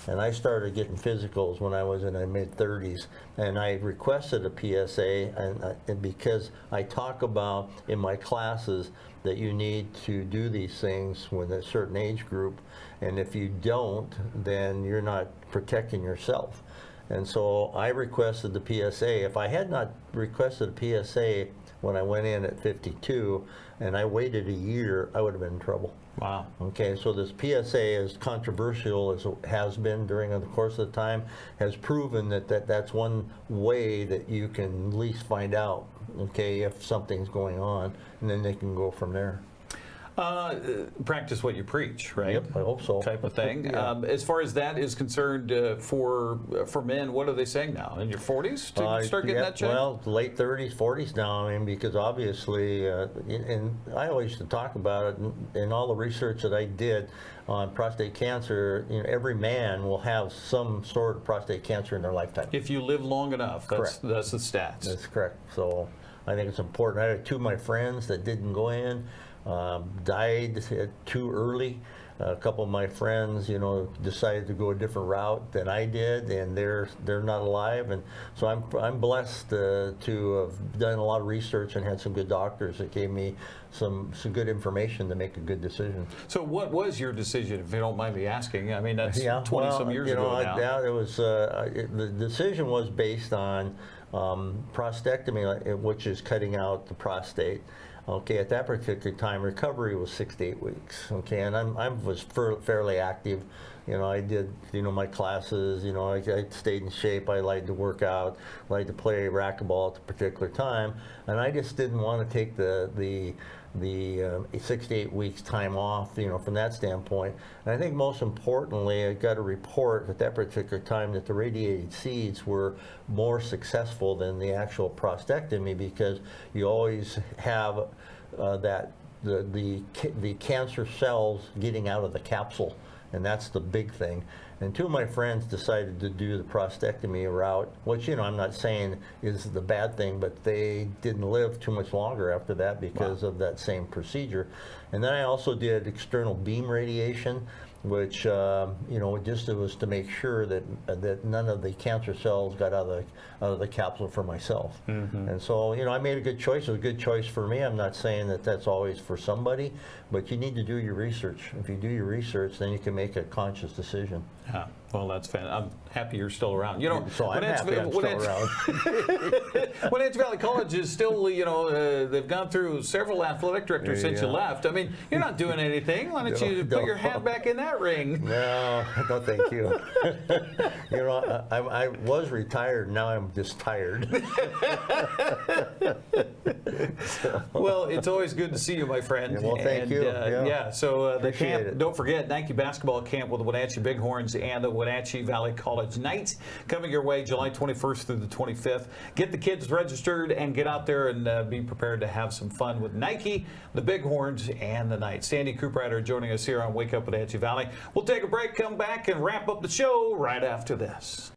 [SPEAKER 7] And I started getting physicals when I was in my mid-30s, and I requested a PSA, and because I talk about in my classes that you need to do these things with a certain age group, and if you don't, then you're not protecting yourself. And so I requested the PSA. If I had not requested a PSA when I went in at 52 and I waited a year, I would have been in trouble.
[SPEAKER 6] Wow.
[SPEAKER 7] Okay, so this PSA, as controversial as it has been during the course of the time, has proven that's one way that you can at least find out, okay, if something's going on, and then they can go from there.
[SPEAKER 6] Practice what you preach, right?
[SPEAKER 7] Yep, I hope so.
[SPEAKER 6] Type of thing.
[SPEAKER 7] Yeah.
[SPEAKER 6] As far as that is concerned, for men, what are they saying now? In your 40s to start getting that checked?
[SPEAKER 7] Well, late 30s, 40s now. I mean, because obviously, and I always used to talk about it in all the research that I did on prostate cancer. Every man will have some sort of prostate cancer in their lifetime.
[SPEAKER 6] If you live long enough, that's the stats.
[SPEAKER 7] That's correct. So I think it's important. I had two of my friends that didn't go in. Died too early. A couple of my friends, decided to go a different route than I did, and they're not alive. And so I'm blessed to have done a lot of research and had some good doctors that gave me some good information to make a good decision.
[SPEAKER 6] So what was your decision, if you don't mind me asking? I mean, that's 20-some years ago now.
[SPEAKER 7] It was the decision was based on prostatectomy, which is cutting out the prostate. Okay, at that particular time, recovery was 6 to 8 weeks. Okay, and I was fairly active. I did, my classes. I stayed in shape. I liked to work out. I liked to play racquetball at the particular time, and I just didn't want to take the 6 to 8 weeks time off, from that standpoint. And I think most importantly, I got a report at that particular time that the radiated seeds were more successful than the actual prostatectomy, because you always have the cancer cells getting out of the capsule, and that's the big thing. And two of my friends decided to do the prostatectomy route, which, I'm not saying is the bad thing, but they didn't live too much longer after that because of that same procedure. And then I also did external beam radiation, which, just it was to make sure that none of the cancer cells got out of the capsule for myself. Mm-hmm. And so, I made a good choice. It was a good choice for me. I'm not saying that that's always for somebody, but you need to do your research. If you do your research, then you can make a conscious decision.
[SPEAKER 6] Yeah. Well, that's fantastic. I'm happy you're still around.
[SPEAKER 7] So I'm happy I'm still around.
[SPEAKER 6] Wenatchee Valley College is still, they've gone through several athletic directors since you left. I mean, you're not doing anything. Why don't you put your hat back in that ring?
[SPEAKER 7] No, thank you. I was retired. Now I'm just tired.
[SPEAKER 6] Well, it's always good to see you, my friend.
[SPEAKER 7] Well, thank you.
[SPEAKER 6] So the camp, don't forget, Nike basketball camp with the Wenatchee Bighorns and the Wenatchee Valley College Knights coming your way July 21st through the 25th. Get the kids registered and get out there and be prepared to have some fun with Nike, the Bighorns, and the Knights. Sandy Cooprider joining us here on Wake Up Wenatchee Valley. We'll take a break, come back, and wrap up the show right after this.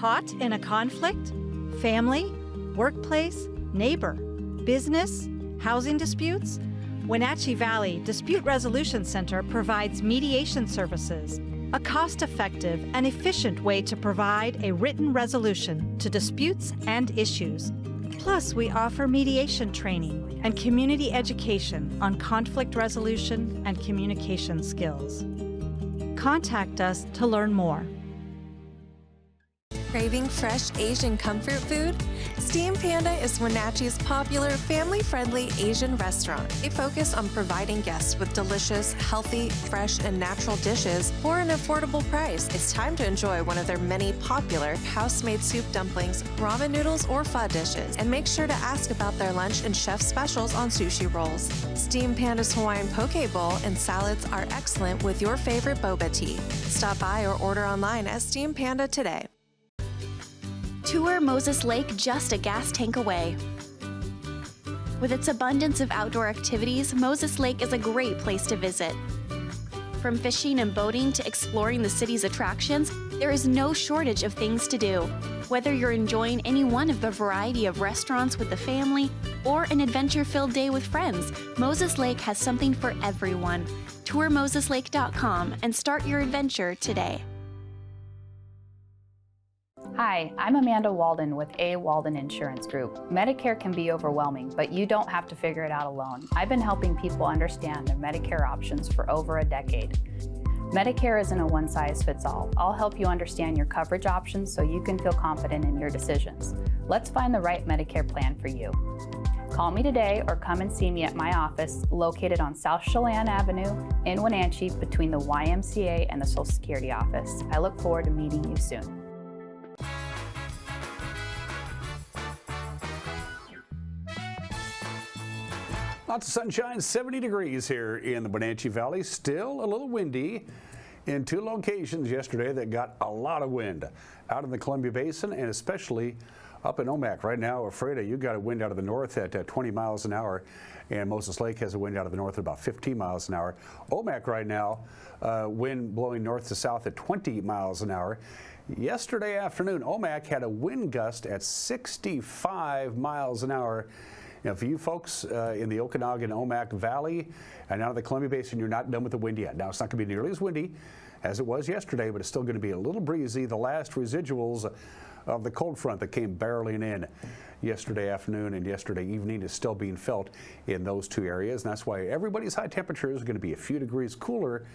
[SPEAKER 8] Caught in a conflict? Family? Workplace? Neighbor? Business? Housing disputes? Wenatchee Valley Dispute Resolution Center provides mediation services, a cost-effective and efficient way to provide a written resolution to disputes and issues. Plus, we offer mediation training and community education on conflict resolution and communication skills. Contact us to learn more.
[SPEAKER 10] Craving fresh Asian comfort food? Steam Panda is Wenatchee's popular family-friendly Asian restaurant. They focus on providing guests with delicious, healthy, fresh, and natural dishes for an affordable price. It's time to enjoy one of their many popular house-made soup dumplings, ramen noodles, or pho dishes. And make sure to ask about their lunch and chef specials on sushi rolls. Steam Panda's Hawaiian poke bowl and salads are excellent with your favorite boba tea. Stop by or order online at Steam Panda today.
[SPEAKER 5] Tour Moses Lake just a gas tank away. With its abundance of outdoor activities, Moses Lake is a great place to visit. From fishing and boating to exploring the city's attractions, there is no shortage of things to do. Whether you're enjoying any one of the variety of restaurants with the family or an adventure-filled day with friends, Moses Lake has something for everyone. Tour moseslake.com and start your adventure today.
[SPEAKER 11] Hi, I'm Amanda Walden with A. Walden Insurance Group. Medicare can be overwhelming, but you don't have to figure it out alone. I've been helping people understand their Medicare options for over a decade. Medicare isn't a one-size-fits-all. I'll help you understand your coverage options so you can feel confident in your decisions. Let's find the right Medicare plan for you. Call me today or come and see me at my office located on South Chelan Avenue in Wenatchee between the YMCA and the Social Security office. I look forward to meeting you soon.
[SPEAKER 1] Lots of sunshine, 70 degrees here in the Wenatchee Valley. Still a little windy in two locations yesterday that got a lot of wind. Out in the Columbia Basin and especially up in Omak. Right now, Ephrata, you got a wind out of the north at 20 miles an hour, and Moses Lake has a wind out of the north at about 15 miles an hour. Omak right now, wind blowing north to south at 20 miles an hour. Yesterday afternoon, Omak had a wind gust at 65 miles an hour. Now, for you folks in the Okanagan-Omak Valley and out of the Columbia Basin, you're not done with the wind yet. Now, it's not going to be nearly as windy as it was yesterday, but it's still going to be a little breezy. The last residuals of the cold front that came barreling in yesterday afternoon and yesterday evening is still being felt in those two areas. And that's why everybody's high temperature is going to be a few degrees cooler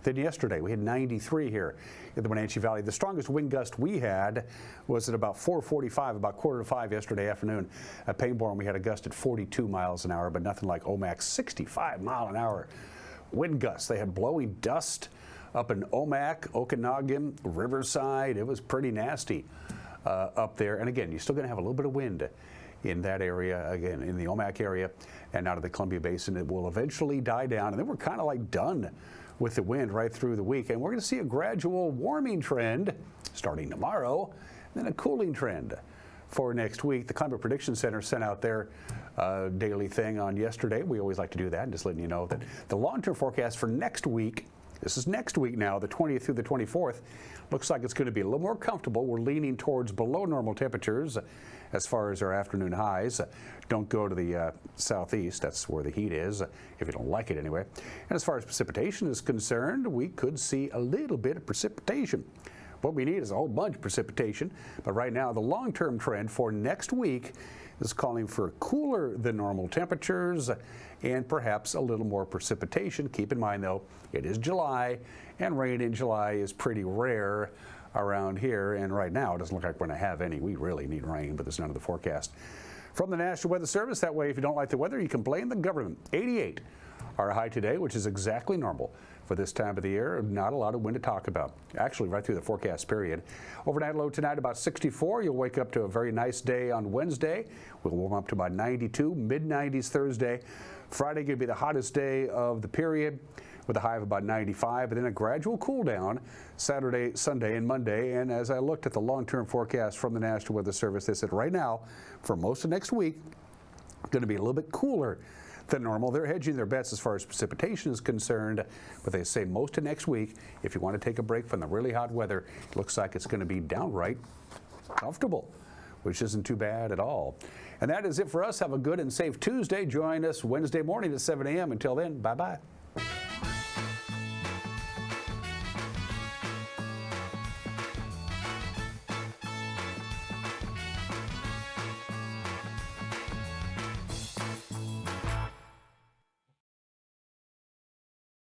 [SPEAKER 1] than yesterday. We had 93 here in the Wenatchee Valley. The strongest wind gust we had was at about 4:45, about 4:45 yesterday afternoon. At Pangborn, we had a gust at 42 miles an hour, but nothing like Omak's 65 mile an hour wind gusts. They had blowing dust up in Omak, Okanagan, Riverside. It was pretty nasty up there. And again, you're still going to have a little bit of wind in that area, again, in the Omak area and out of the Columbia Basin. It will eventually die down, and then we're kind of like done with the wind right through the week. And we're going to see a gradual warming trend starting tomorrow, then a cooling trend for next week. The Climate Prediction Center sent out their daily thing on yesterday. We always like to do that, and just letting you know that the long-term forecast for next week, this is next week now, the 20th through the 24th, looks like it's going to be a little more comfortable. We're leaning towards below normal temperatures as far as our afternoon highs. Don't go to the southeast. That's where the heat is, if you don't like it anyway. And as far as precipitation is concerned, we could see a little bit of precipitation. What we need is a whole bunch of precipitation. But right now, the long-term trend for next week is calling for cooler than normal temperatures and perhaps a little more precipitation. Keep in mind, though, it is July, and rain in July is pretty rare around here. And right now, it doesn't look like we're going to have any. We really need rain, but there's none of the forecast. From the National Weather Service, that way, if you don't like the weather, you can blame the government. 88 our high today, which is exactly normal for this time of the year. Not a lot of wind to talk about, actually right through the forecast period. Overnight low tonight about 64. You'll wake up to a very nice day on Wednesday. We'll warm up to about 92, mid-90s Thursday. Friday going to be the hottest day of the period with a high of about 95, but then a gradual cool down Saturday, Sunday, and Monday. And as I looked at the long-term forecast from the National Weather Service, they said right now, for most of next week, going to be a little bit cooler than normal. They're hedging their bets as far as precipitation is concerned, but they say most of next week, if you want to take a break from the really hot weather, it looks like it's going to be downright comfortable, which isn't too bad at all. And that is it for us. Have a good and safe Tuesday. Join us Wednesday morning at 7 a.m. Until then, bye-bye.